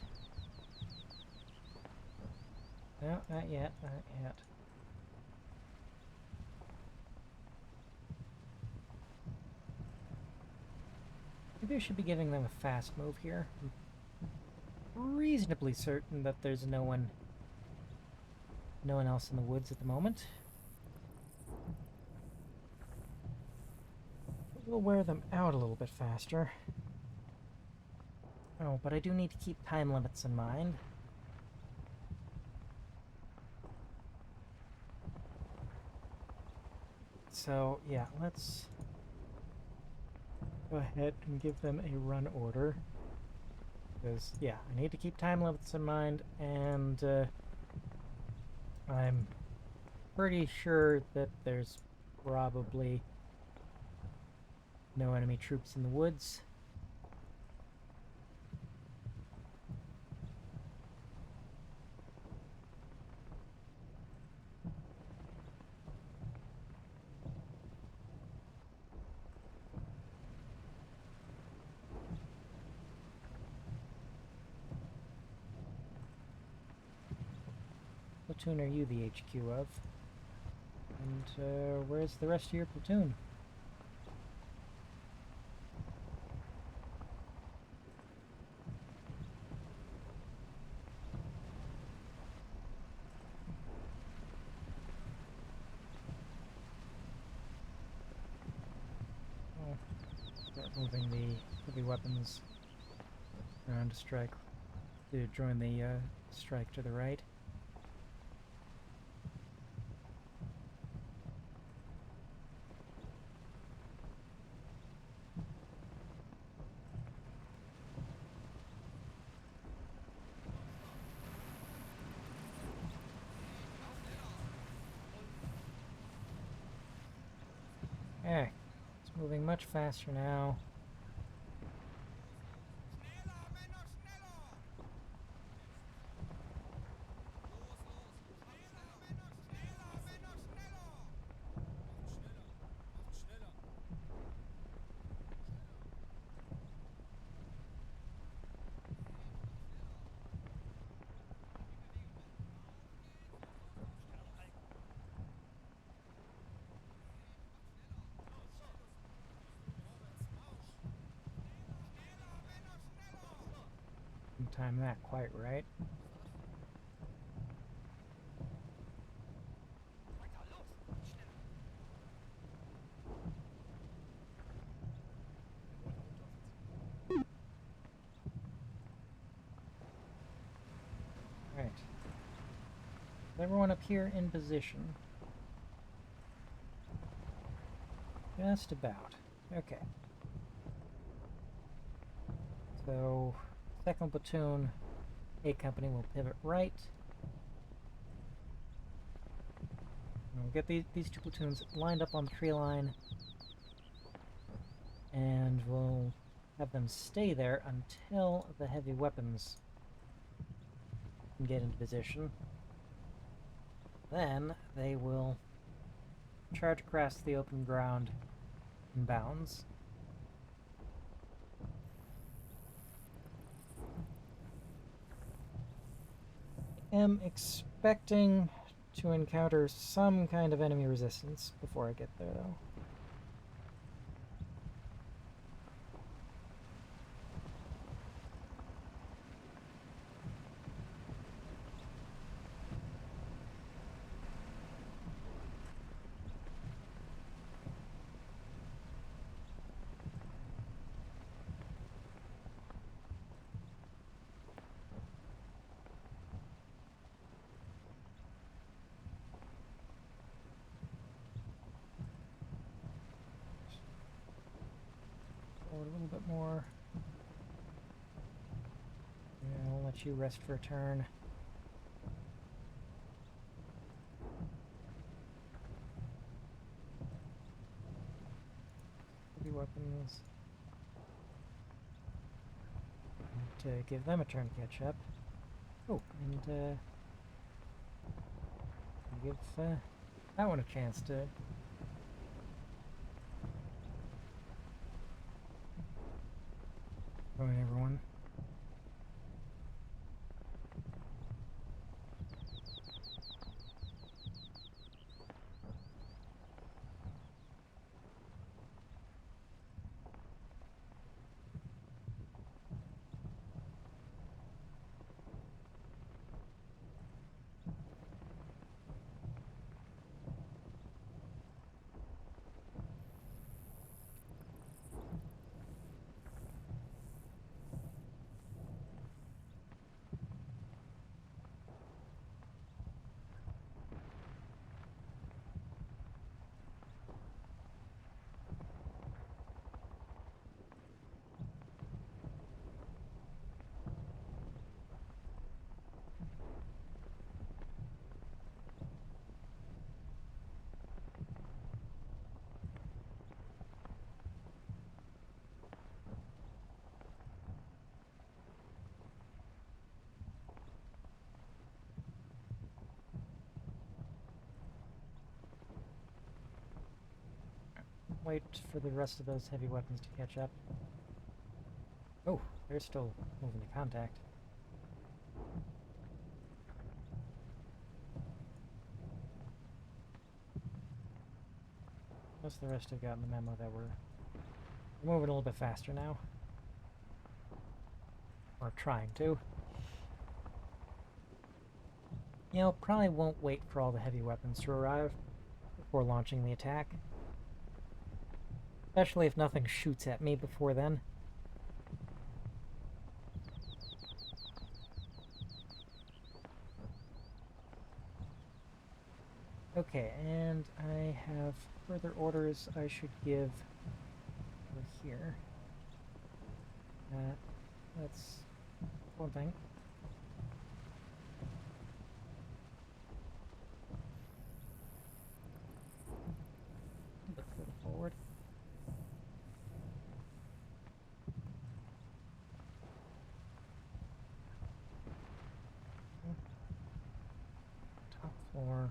No, not yet, not yet. Maybe I should be giving them a fast move here. I'm reasonably certain that there's no one else in the woods at the moment. We'll wear them out a little bit faster. Oh, but I do need to keep time limits in mind. So, yeah, let's go ahead and give them a run order. Because, yeah, I need to keep time limits in mind, and I'm pretty sure that there's probably no enemy troops in the woods. Platoon are you the HQ of? And where's the rest of your platoon? Start moving the heavy weapons around to strike, to join the strike to the right. Okay, it's moving much faster now. Time that quite right. Right. Everyone up here in position. Just about. Okay. So, second platoon, A company will pivot right. And we'll get these two platoons lined up on the tree line, and we'll have them stay there until the heavy weapons can get into position. Then they will charge across the open ground in bounds. am expecting to encounter some kind of enemy resistance before I get there, though. A little bit more. Yeah, I'll let you rest for a turn. Heavy weapons. To give them a turn to catch up. Oh, and give that one a chance to. Join everyone. Wait for the rest of those heavy weapons to catch up. Oh, they're still moving to contact. Most of the rest have gotten the memo that we're moving a little bit faster now. Or trying to. You know, probably won't wait for all the heavy weapons to arrive before launching the attack. Especially if nothing shoots at me before then. Okay, and I have further orders I should give over here. That's one thing. A bit further forward. Top floor.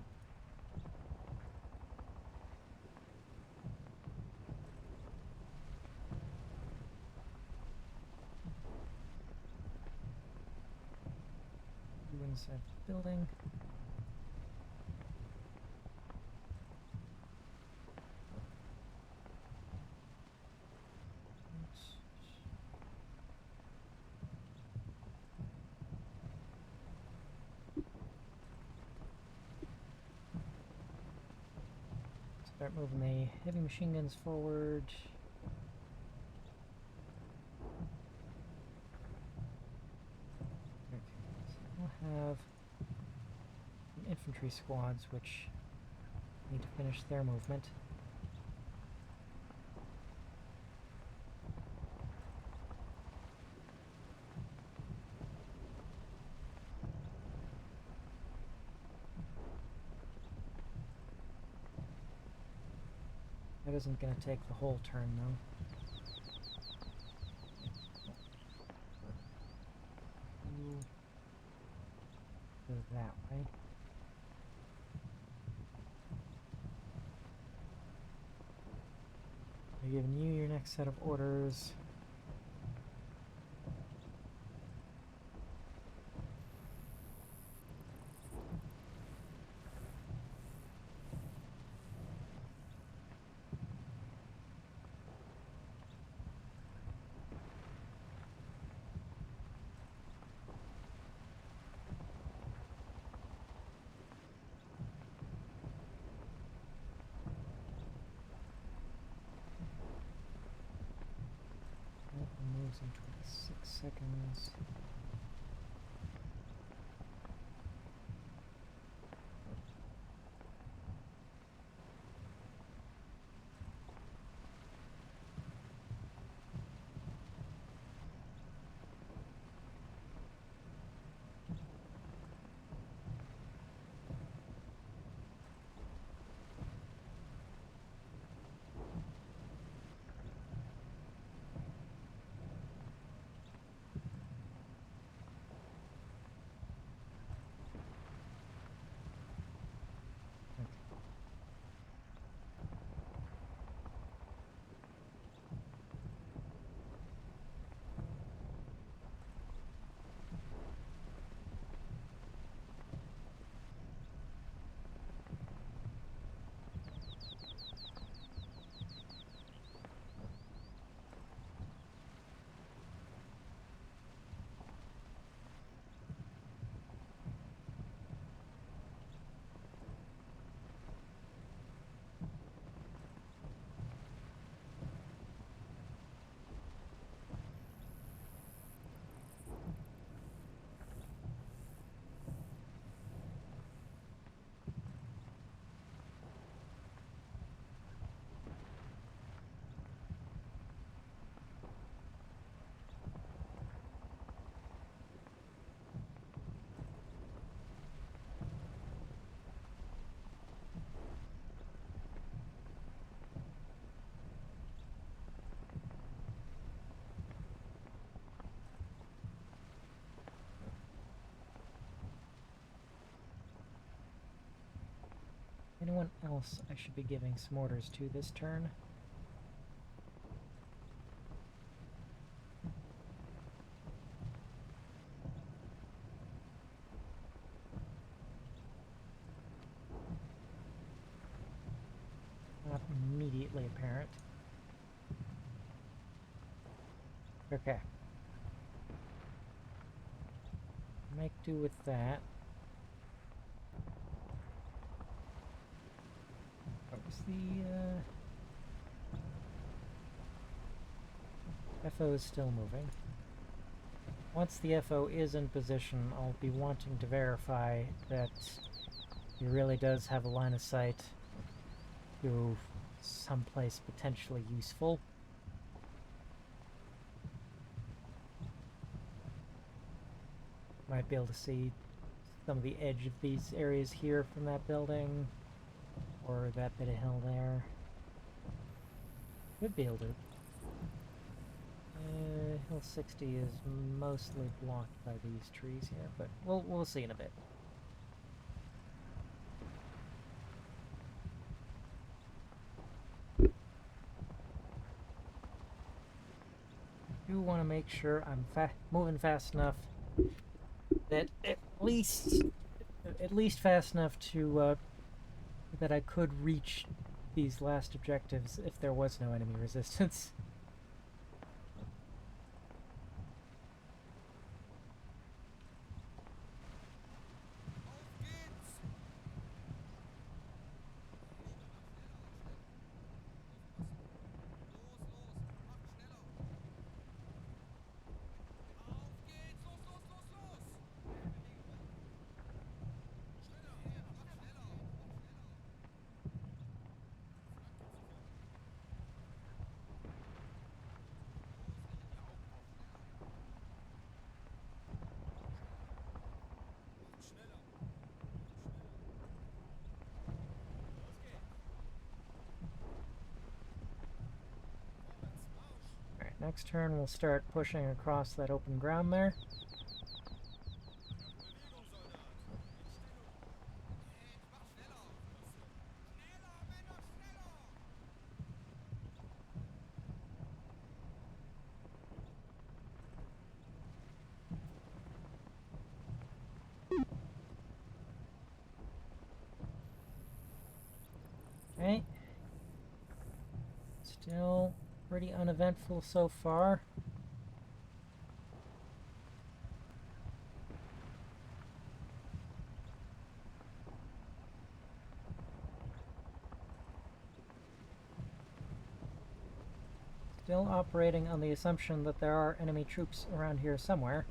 Inside the building. Start moving the heavy machine guns forward. Have some infantry squads which need to finish their movement. That isn't going to take the whole turn though. Go that way. I'm giving you your next set of orders. fens. Anyone else I should be giving some orders to this turn? Not immediately apparent. Okay. Make do with that. What's the FO is still moving. Once the FO is in position, I'll be wanting to verify that he really does have a line of sight to someplace potentially useful. Might be able to see some of the edge of these areas here from that building, or that bit of hill there. Could be able to. Hill 60 is mostly blocked by these trees here, but we'll see in a bit. I do want to make sure I'm moving fast enough that at least fast enough to that I could reach these last objectives if there was no enemy resistance. Next turn, we'll start pushing across that open ground there. Okay. Still pretty uneventful so far. Still operating on the assumption that there are enemy troops around here somewhere.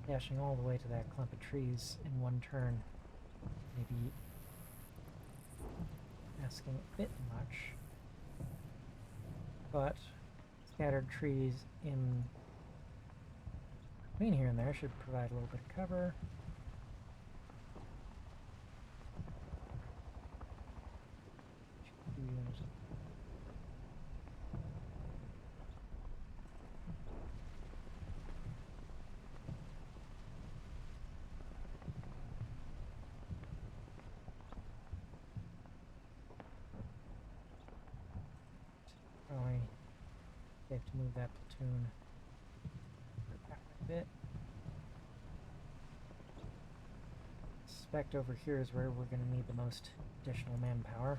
Dashing all the way to that clump of trees in one turn. Maybe asking a bit much. But scattered trees in between here and there should provide a little bit of cover. Have to move that platoon back a bit. Suspect over here is where we're going to need the most additional manpower.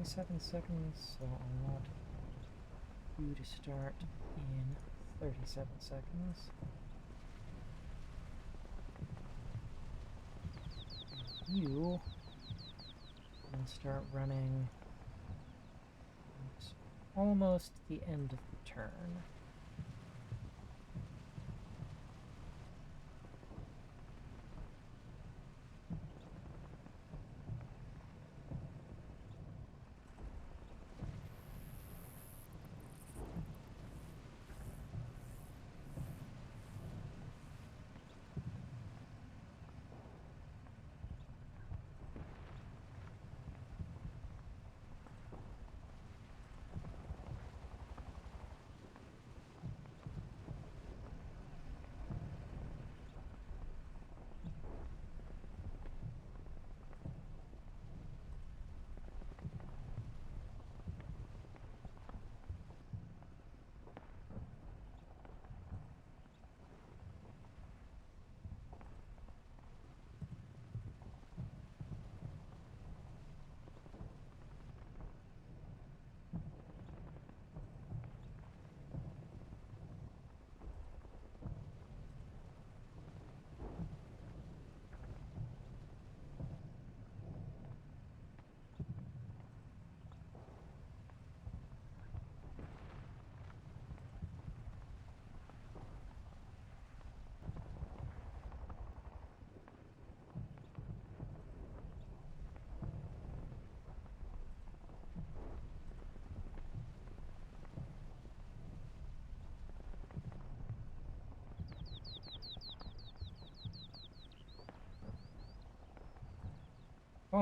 Seven seconds, so I'll want you to start in 37 seconds. You can start running at almost the end of the turn.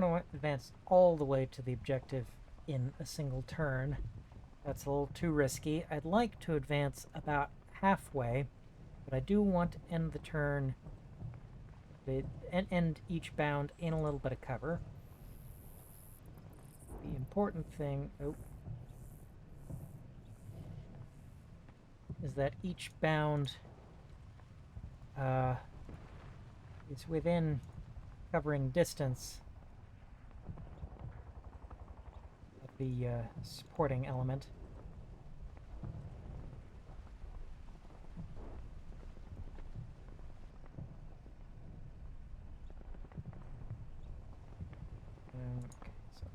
want to advance all the way to the objective in a single turn. That's a little too risky. I'd like to advance about halfway, but I do want to end the turn, end each bound in a little bit of cover. The important thing is that each bound is within covering distance of the supporting element. Okay, so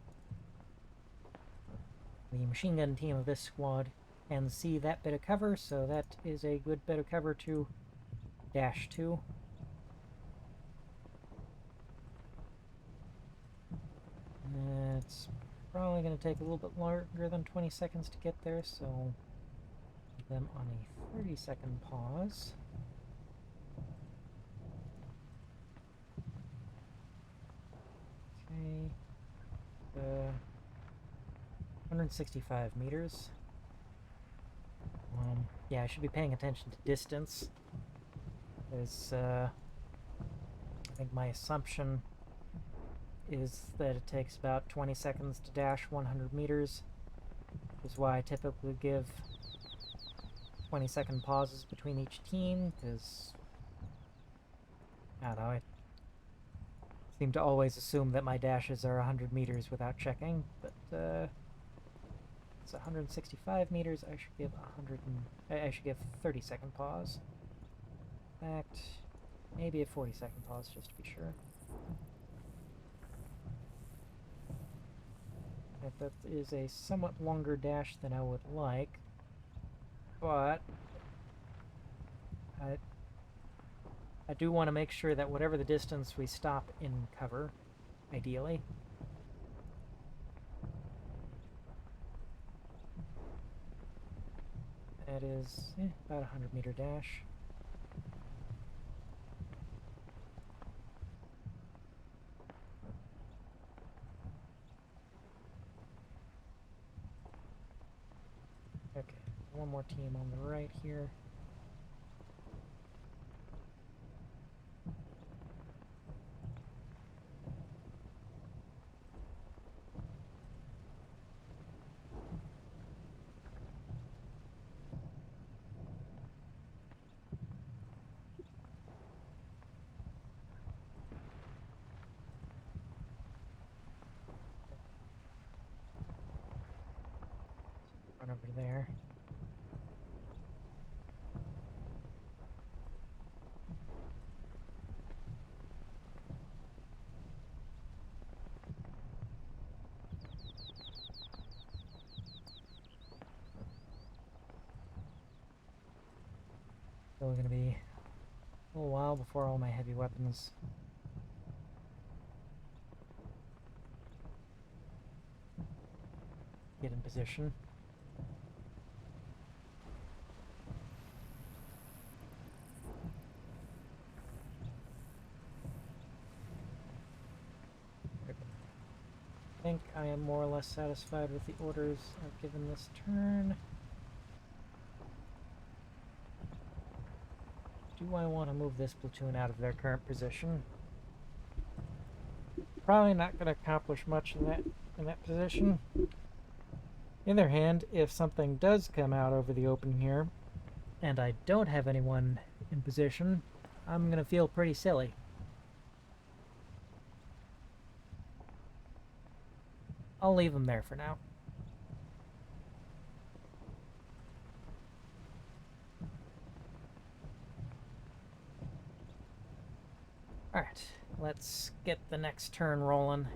the machine gun team of this squad can see that bit of cover, so that is a good bit of cover to dash to. It's probably going to take a little bit longer than 20 seconds to get there, so put them on a 30-second pause. Okay. 165 meters. Yeah, I should be paying attention to distance. There's, I think my assumption is that it takes about 20 seconds to dash 100 meters, which is why I typically give 20-second pauses between each team, because, I don't know, I seem to always assume that my dashes are 100 meters without checking, but, it's 165 meters, I should give 30-second pause. In fact, maybe a 40-second pause, just to be sure. That is a somewhat longer dash than I would like, but I do want to make sure that whatever the distance we stop in cover, ideally. That is about a 100-meter dash. Okay, one more team on the right here. Run over there. Still gonna be a little while before all my heavy weapons get in position. I think I am more or less satisfied with the orders I've given this turn. Do I want to move this platoon out of their current position? Probably not going to accomplish much in that position. On the other hand, if something does come out over the open here, and I don't have anyone in position, I'm going to feel pretty silly. I'll leave them there for now. Alright, let's get the next turn rolling.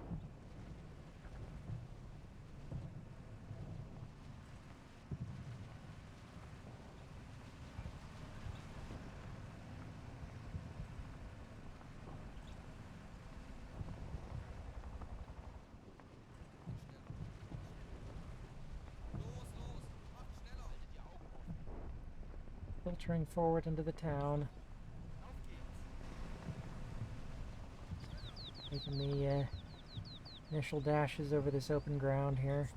Filtering forward into the town. Taking the Initial dashes over this open ground here.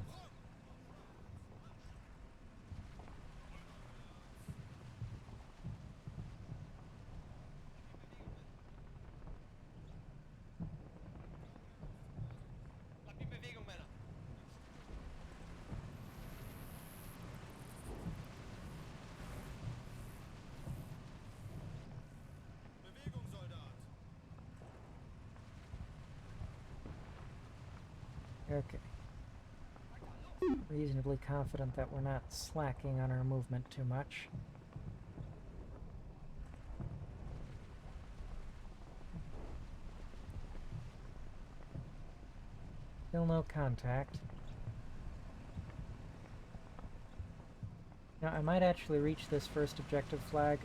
Okay. Reasonably confident that we're not slacking on our movement too much. Still no contact. Now, I might actually reach this first objective flag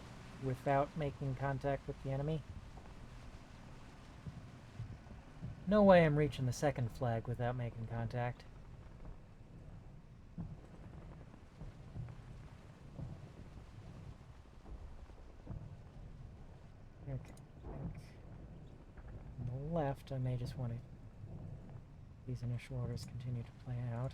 without making contact with the enemy. No way I'm reaching the second flag without making contact. Okay, I think on the left I may just want to... These initial orders continue to play out.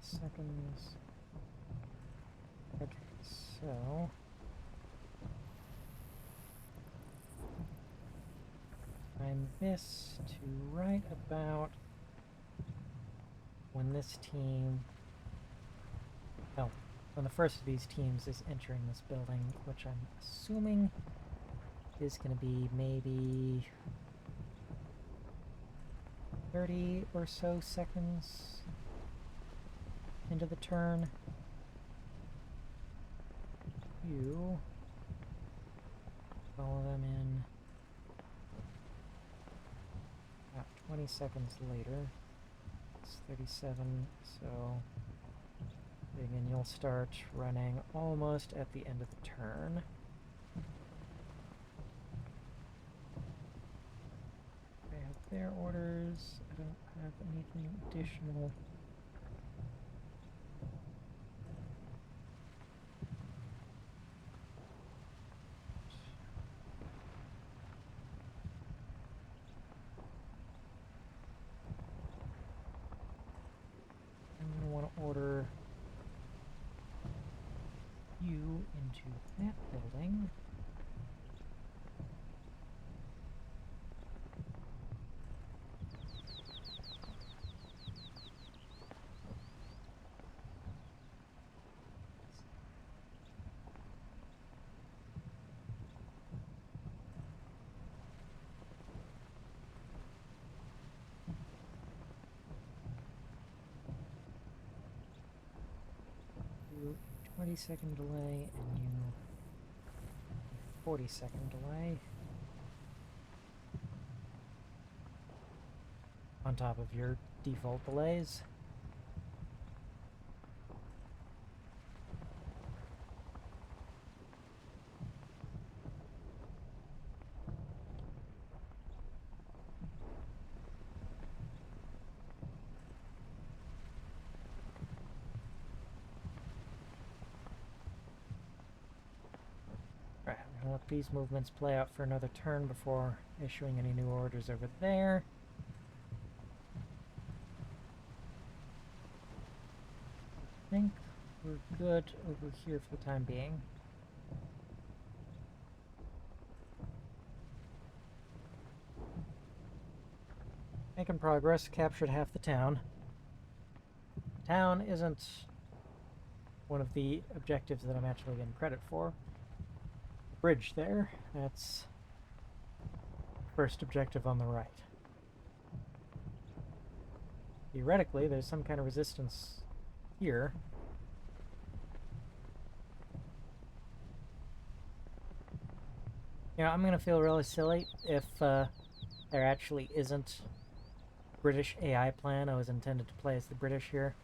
Seconds. Okay, so time this to right about when this team, well, when the first of these teams is entering this building, which I'm assuming is going to be maybe 30 or so seconds into the turn. You follow them in about 20 seconds later. It's 37, so again, you'll start running almost at the end of the turn. I have their orders. I don't have anything additional. Order you into that building. 20-second delay, and you 40-second delay. On top of your default delays. Right, I'm gonna let these movements play out for another turn before issuing any new orders over there. I think we're good over here for the time being. Making progress, captured half the town. Town isn't one of the objectives that I'm actually getting credit for. The bridge there, that's first objective on the right. Theoretically, there's some kind of resistance here. You know, I'm gonna feel really silly if there actually isn't British AI plan. I was intended to play as the British here.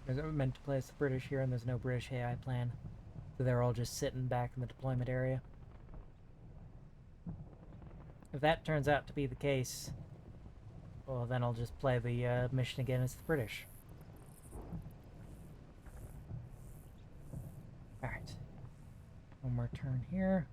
I was meant to play as the British here, and there's no British AI plan. So they're all just sitting back in the deployment area. If that turns out to be the case, well, then I'll just play the mission again as the British. Alright. One more turn here.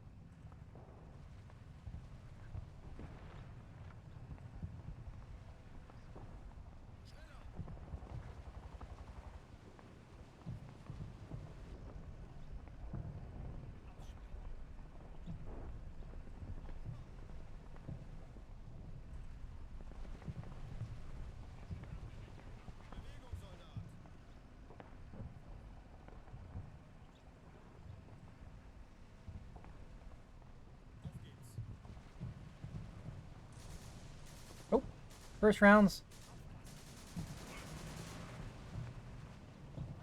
First rounds.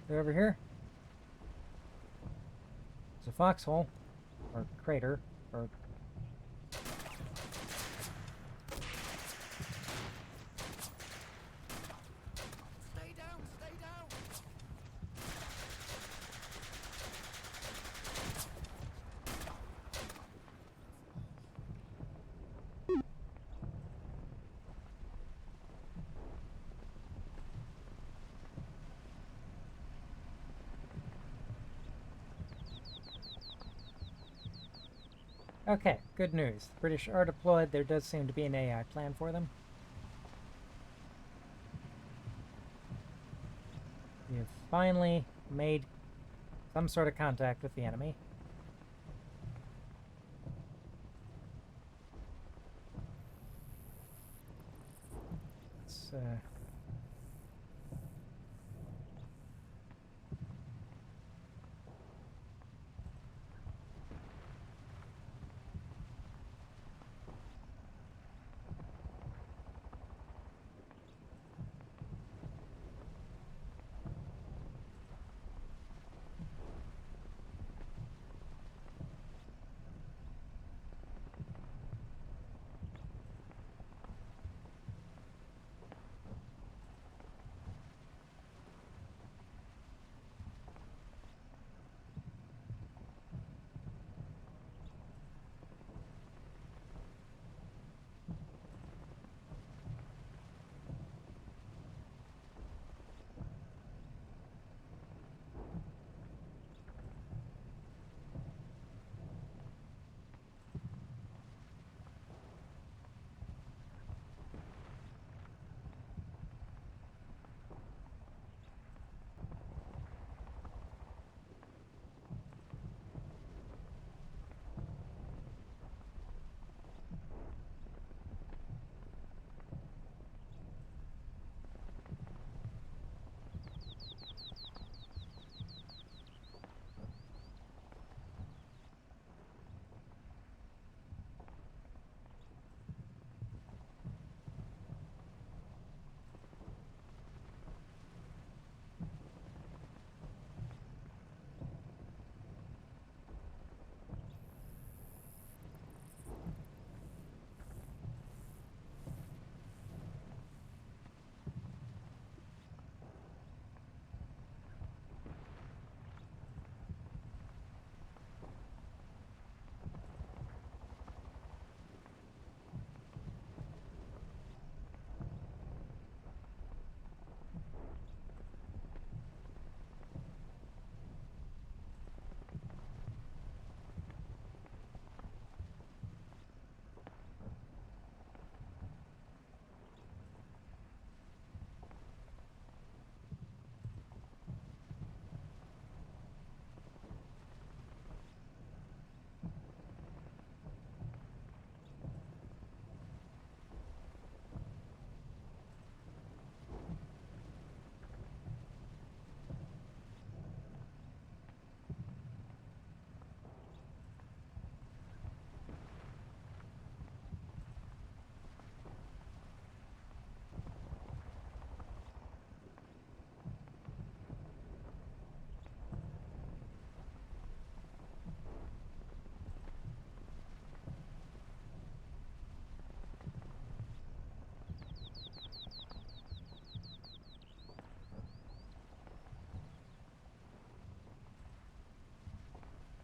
They're over here. It's a foxhole. Or crater. Or... Stay down! Stay down! Okay, good news. The British are deployed. There does seem to be an AI plan for them. We have finally made some sort of contact with the enemy. Let's,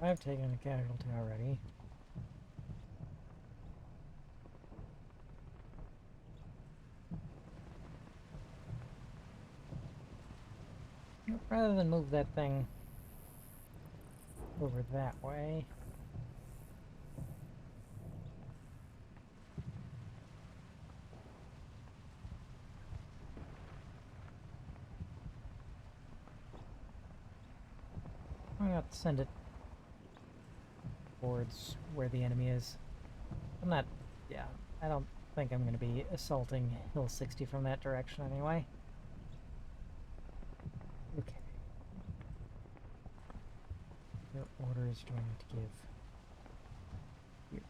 I've taken a casualty already. Rather than move that thing over that way. Why not send it towards where the enemy is? I'm not, yeah, I don't think I'm going to be assaulting Hill 60 from that direction anyway. Okay. What orders do I need to give? Here.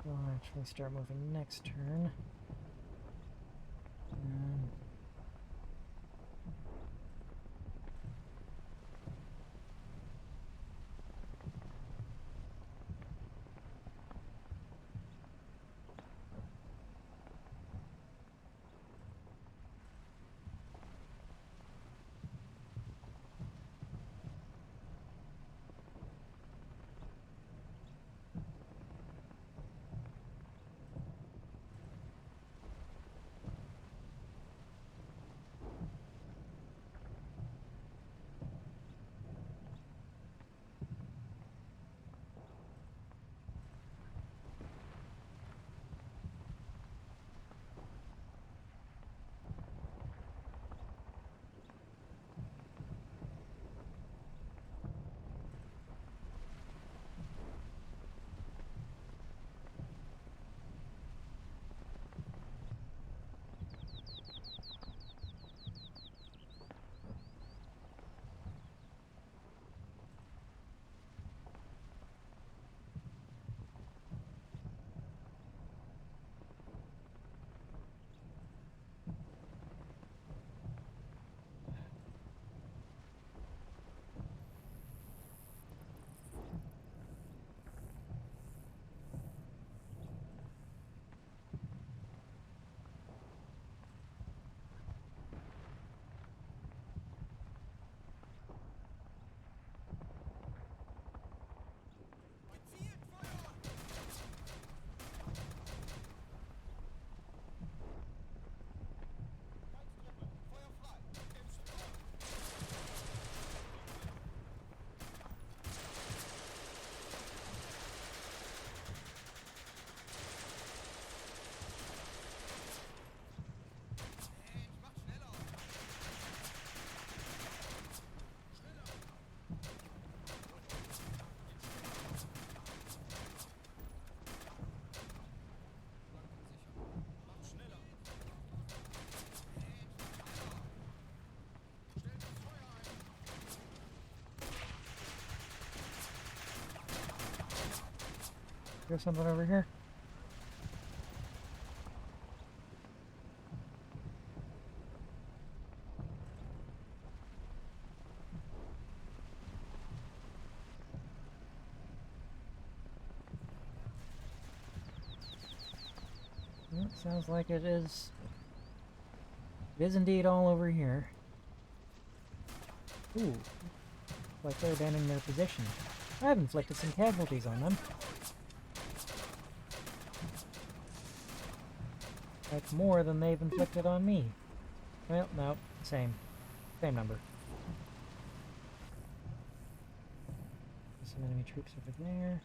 I'll actually start moving next turn. There's something over here. Well, sounds like it is It is indeed all over here. Ooh. Like they're abandoning their position. I've inflicted some casualties on them. That's more than they've inflicted on me. Well, no, same. Same number. There's some enemy troops over there.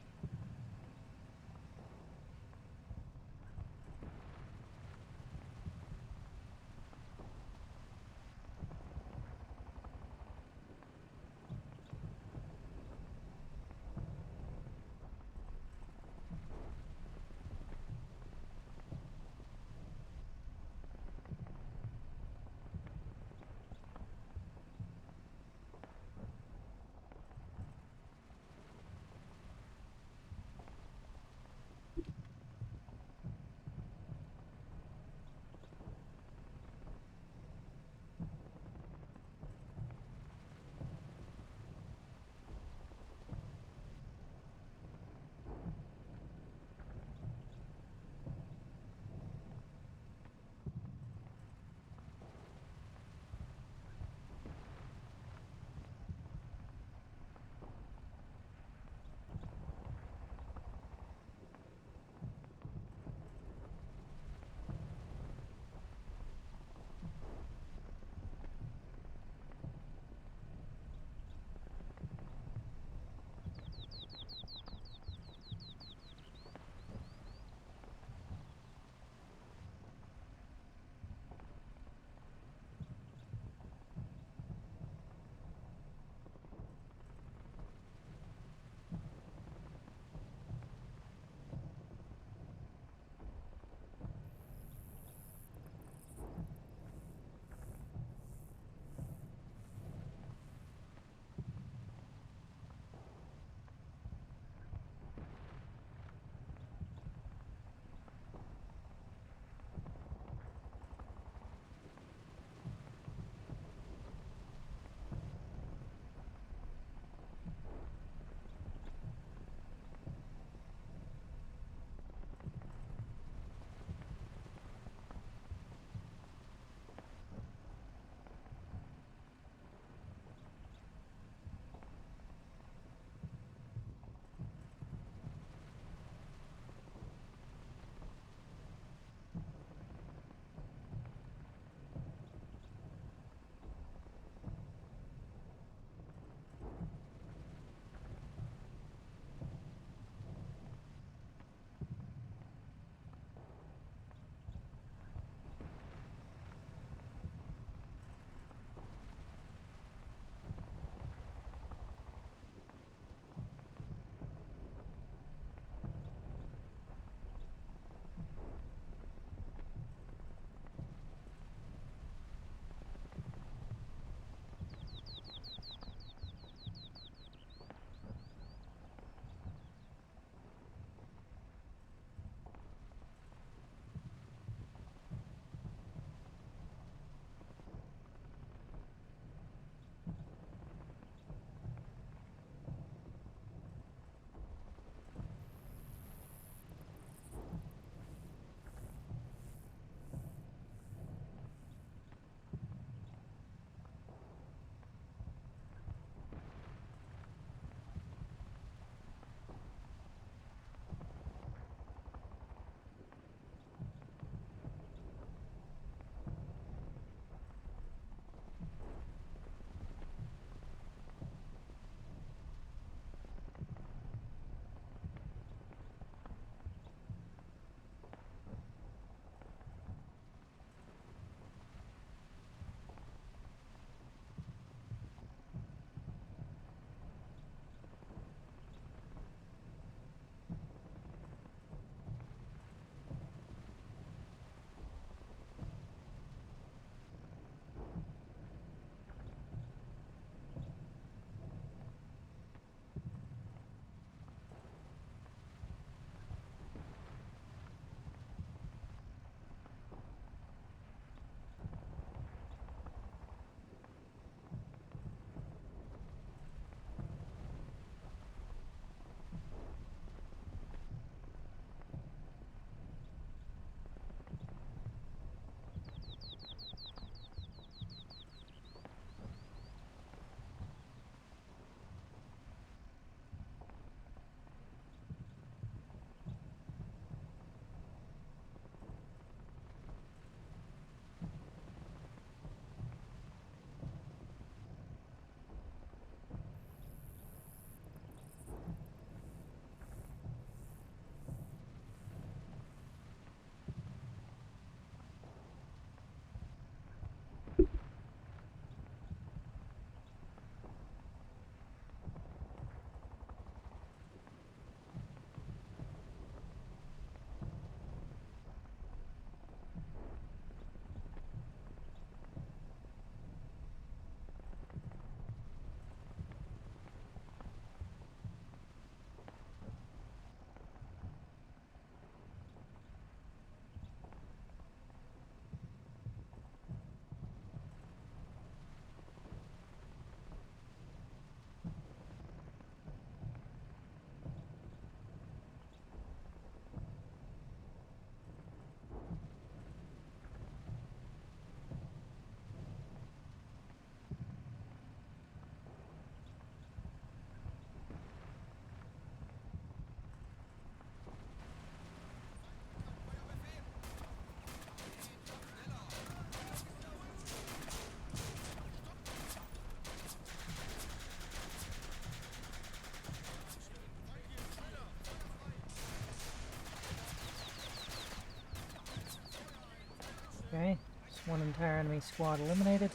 Okay, just one entire enemy squad eliminated.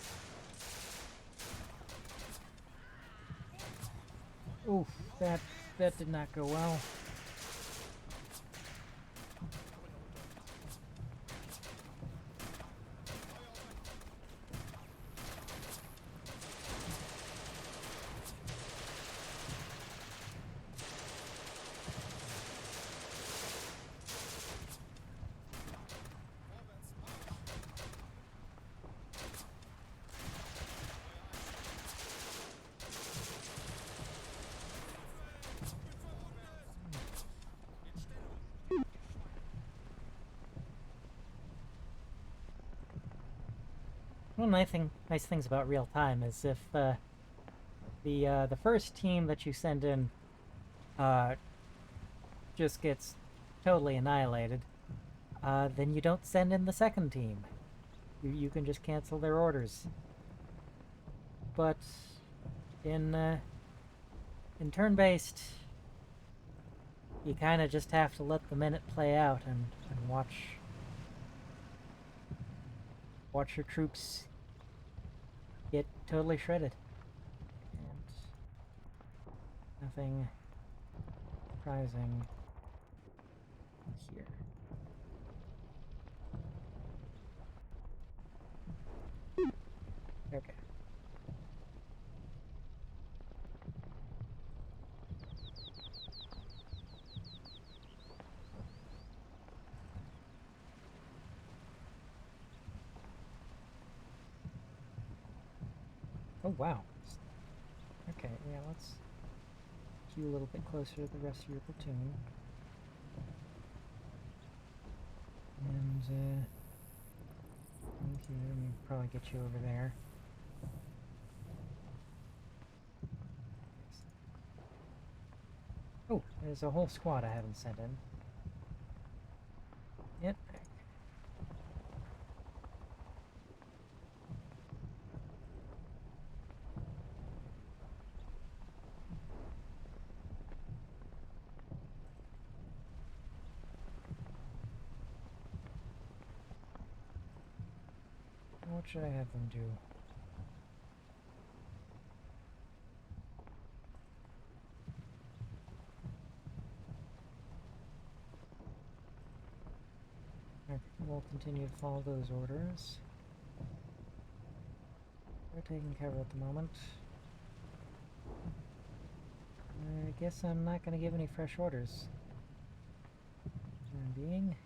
Oof, that did not go well. One nice things about real time is if the first team that you send in just gets totally annihilated, then you don't send in the second team. You can just cancel their orders. But in turn-based, you kind of just have to let the minute play out and watch your troops get totally shredded. And nothing surprising here. Okay. Oh, wow. Okay, yeah, let's queue a little bit closer to the rest of your platoon. And, okay, let me probably get you over there. Oh, there's a whole squad I haven't sent in. Yep. What should I have them do? Okay, we'll continue to follow those orders. We're taking cover at the moment. I guess I'm not going to give any fresh orders. Time being.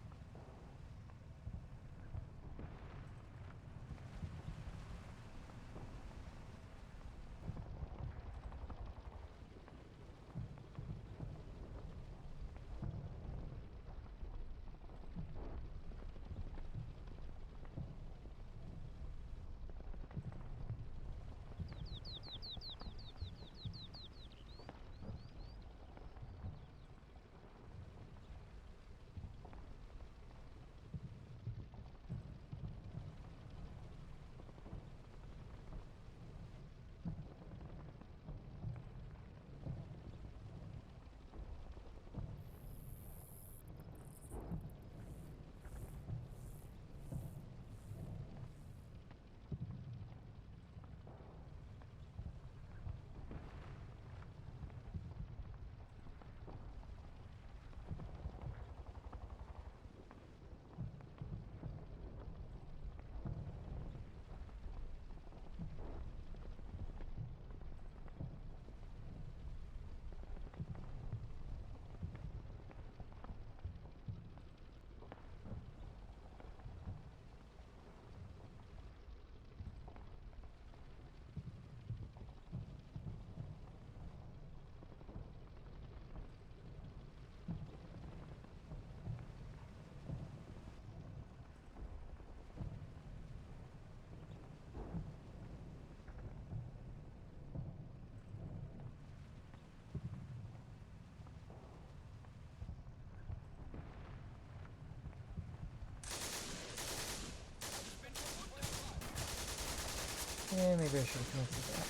Yeah, maybe I should have connected that.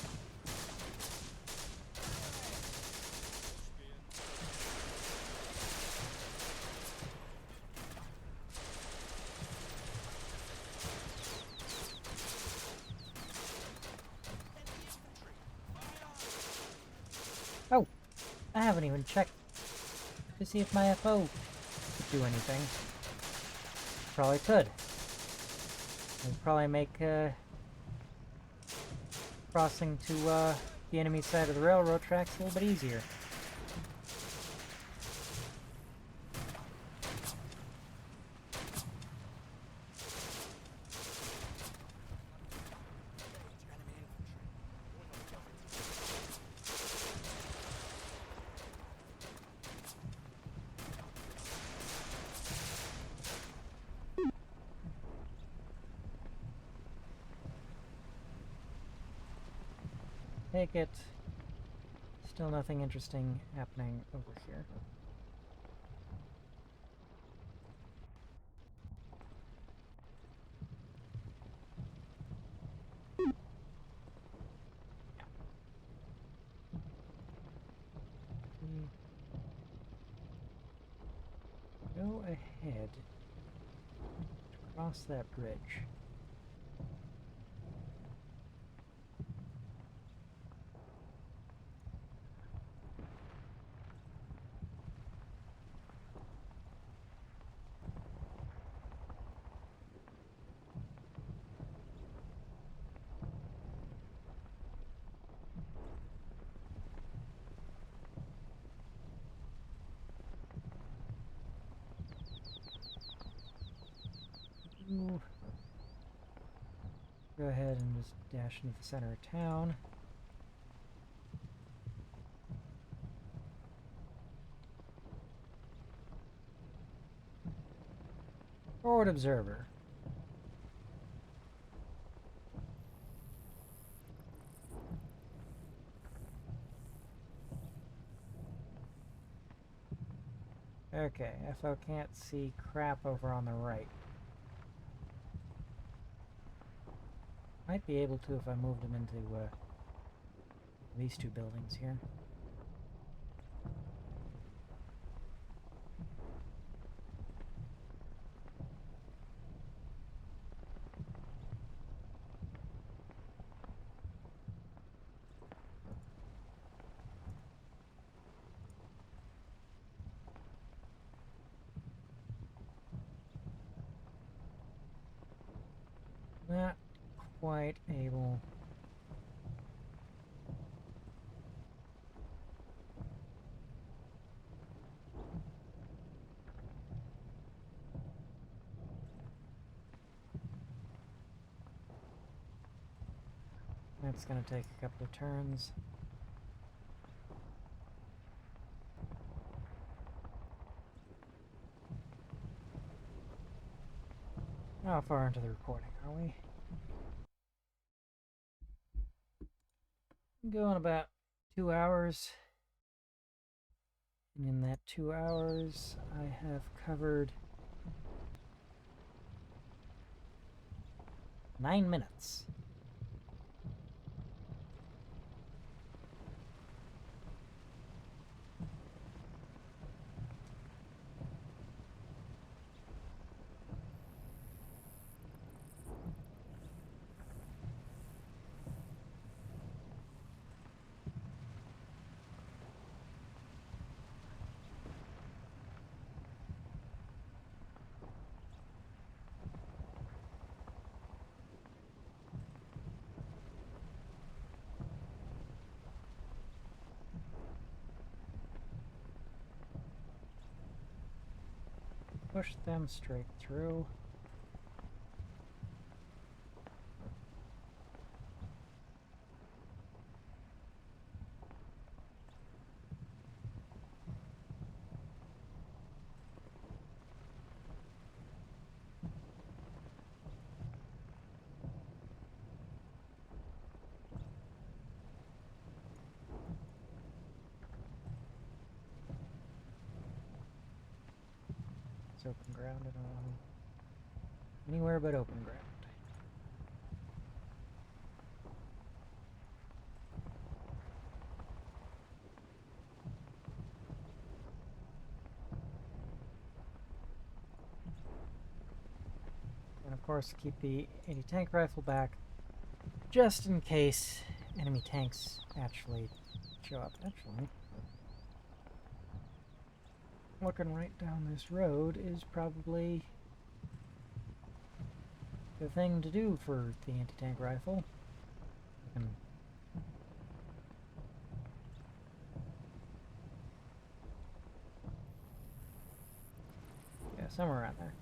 I haven't even checked to see if my FO could do anything. Probably could. It would probably make crossing to the enemy side of the railroad tracks a little bit easier. Take it. Still nothing interesting happening over here. Go ahead to cross that bridge. Go ahead and just dash into the center of town. Forward observer. Okay, FO can't see crap over on the right. Might be able to if I moved him into these two buildings here. Not quite able. That's going to take a couple of turns. How far into the recording are we? Going about 2 hours. And in that 2 hours, I have covered 9 minutes. Push them straight through. Open ground, I don't know. Anywhere but open ground. And of course keep the anti-tank rifle back just in case enemy tanks actually show up. Actually, looking right down this road is probably the thing to do for the anti-tank rifle. Yeah, somewhere around there.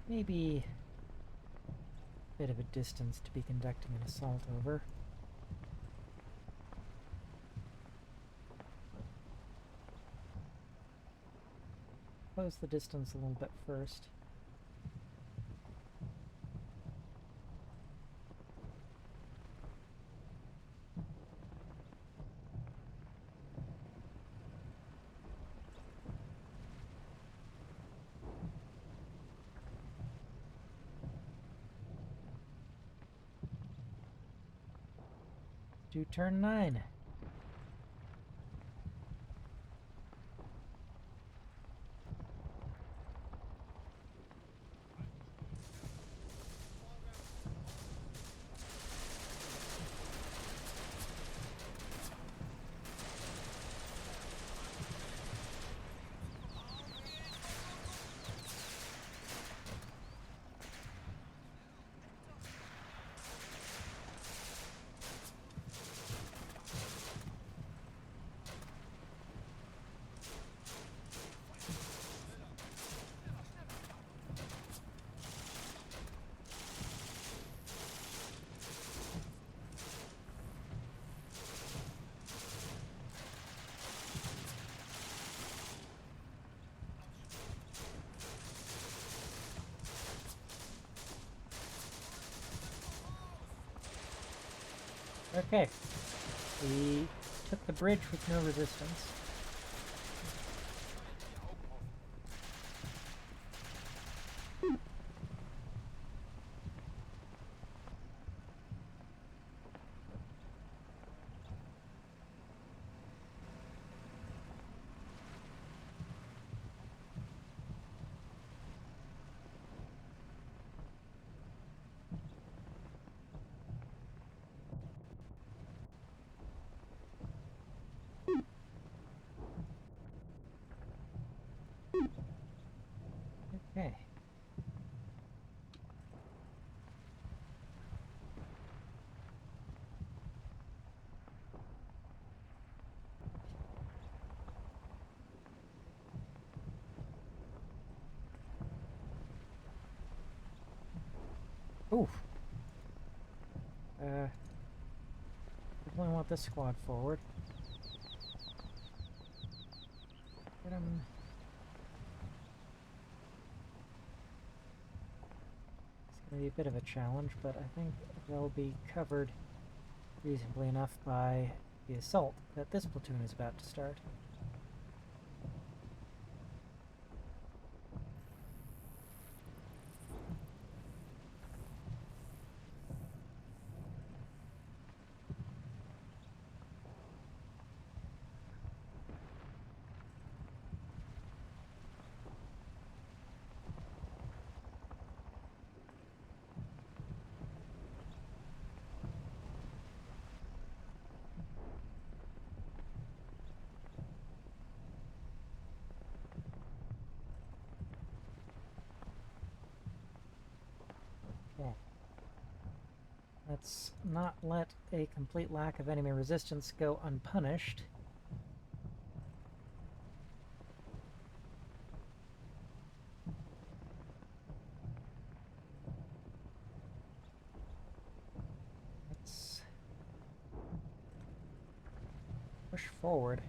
maybe a bit of a distance to be conducting an assault over. Close the distance a little bit first. Do turn 9. Okay, we took the bridge with no resistance. Okay. Oof. Definitely want this squad forward. Get him. It's going to be a bit of a challenge, but I think they'll be covered reasonably enough by the assault that this platoon is about to start. Okay. Let's not let a complete lack of enemy resistance go unpunished. Let's push forward.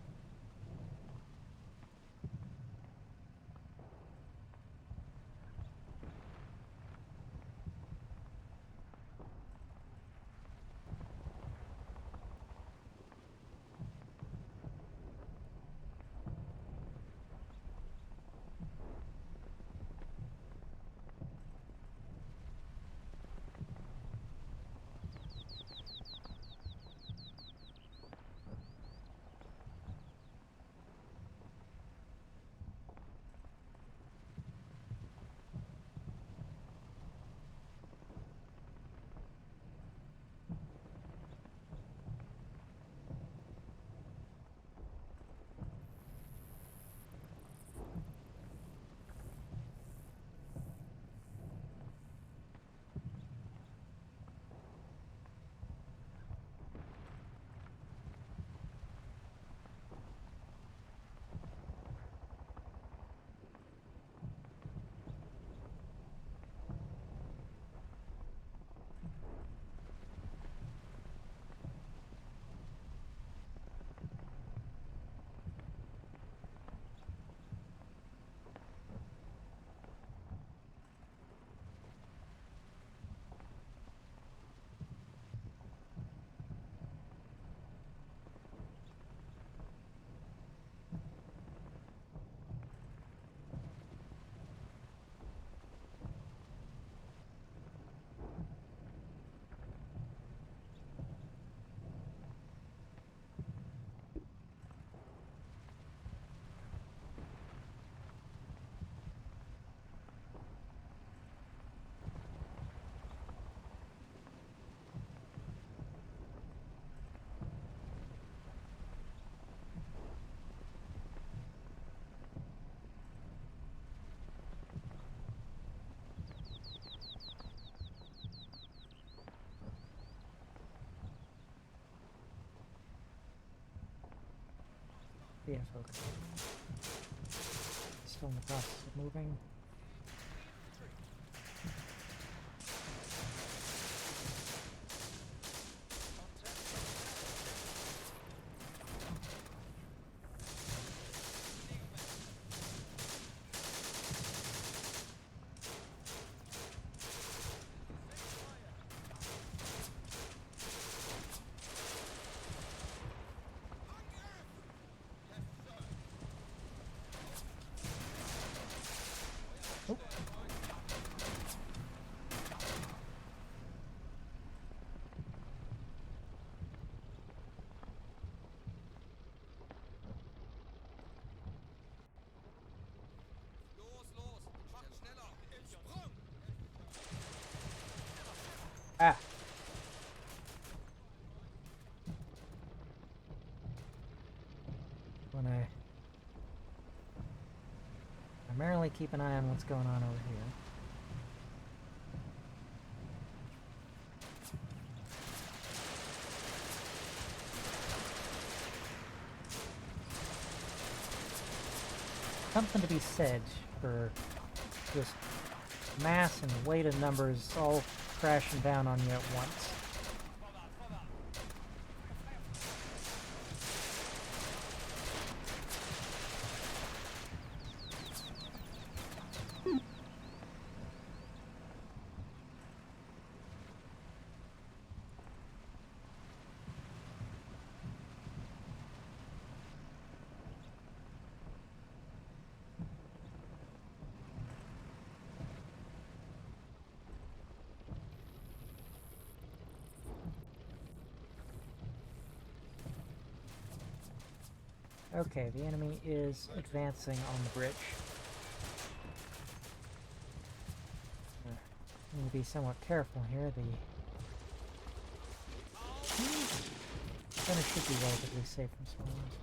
BF, okay. Still in the process of moving. Ah! When I primarily keep an eye on what's going on over here. Something to be said for just mass and weight of numbers all crashing down on you at once. Okay, the enemy is advancing on the bridge. I need to be somewhat careful here. The center should be relatively safe from spawns.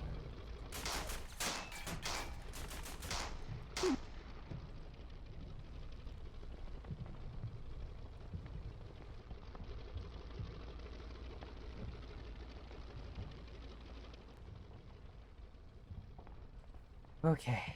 Okay.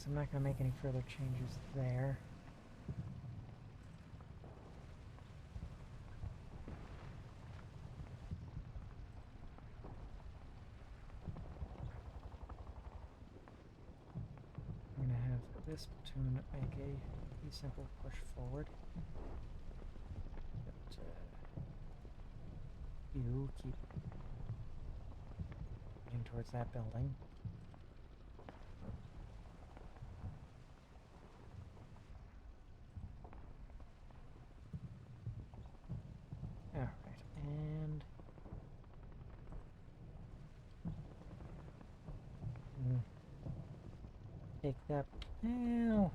I'm not going to make any further changes there. I'm going to have this platoon make a simple push forward. But, you keep heading towards that building. Take that. Well,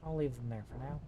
I'll leave them there for now.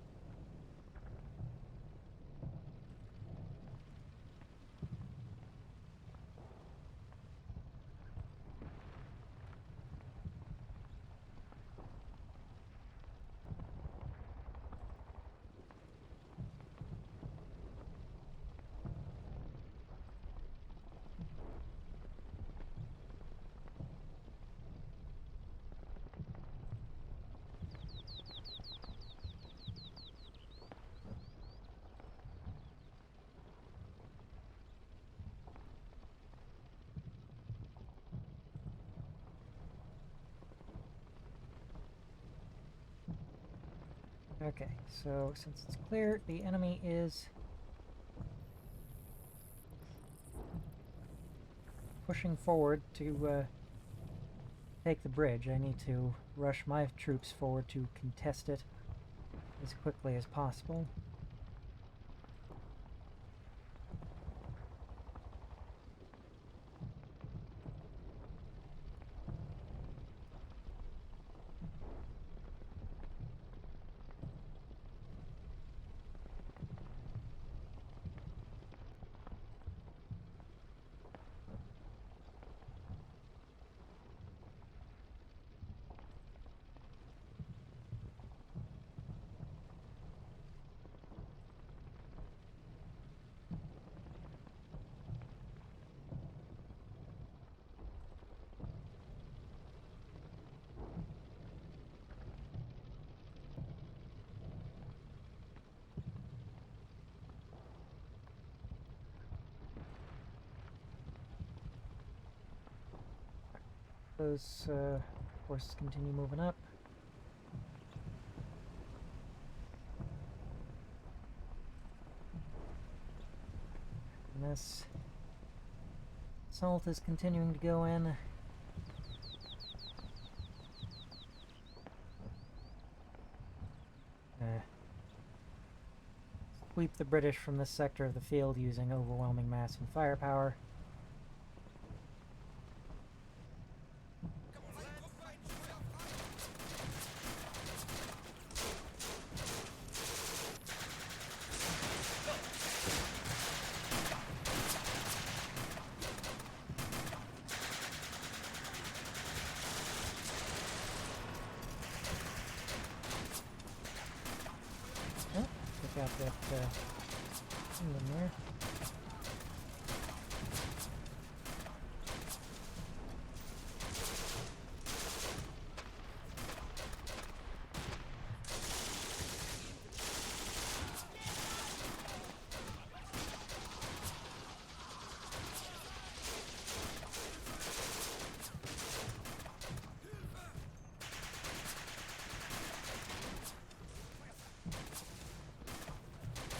Okay, so since it's clear, the enemy is pushing forward to take the bridge. I need to rush my troops forward to contest it as quickly as possible. Those forces continue moving up. And this assault is continuing to go in. Sweep the British from this sector of the field using overwhelming mass and firepower. Got that in there.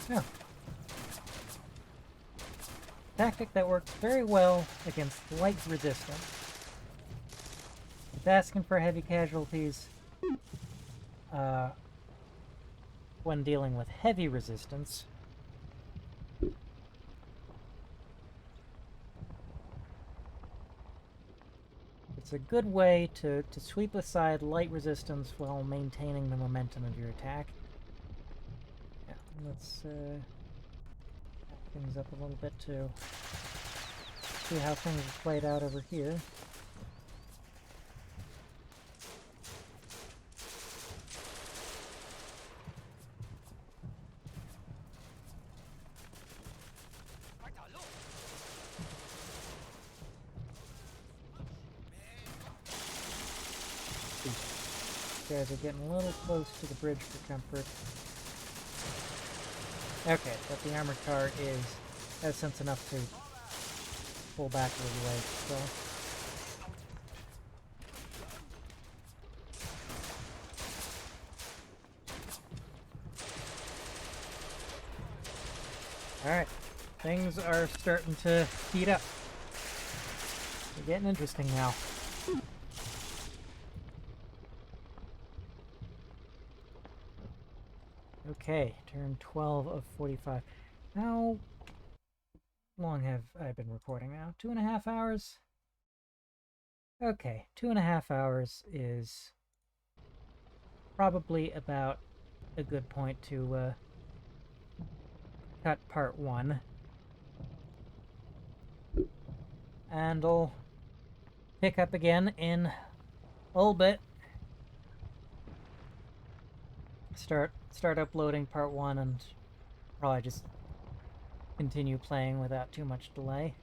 Yeah. Tactic that works very well against light resistance. It's asking for heavy casualties when dealing with heavy resistance. It's a good way to sweep aside light resistance while maintaining the momentum of your attack. Let's back things up a little bit to see how things have played out over here. These guys are getting a little close to the bridge for comfort. Okay, but the armored car has sense enough to pull back a little way, so. Alright, things are starting to heat up. They're getting interesting now. Okay, turn 12 of 45. How long have I been recording now? 2.5 hours? Okay, 2.5 hours is probably about a good point to cut part 1. And I'll pick up again in a little bit. Start uploading part 1 and probably just continue playing without too much delay.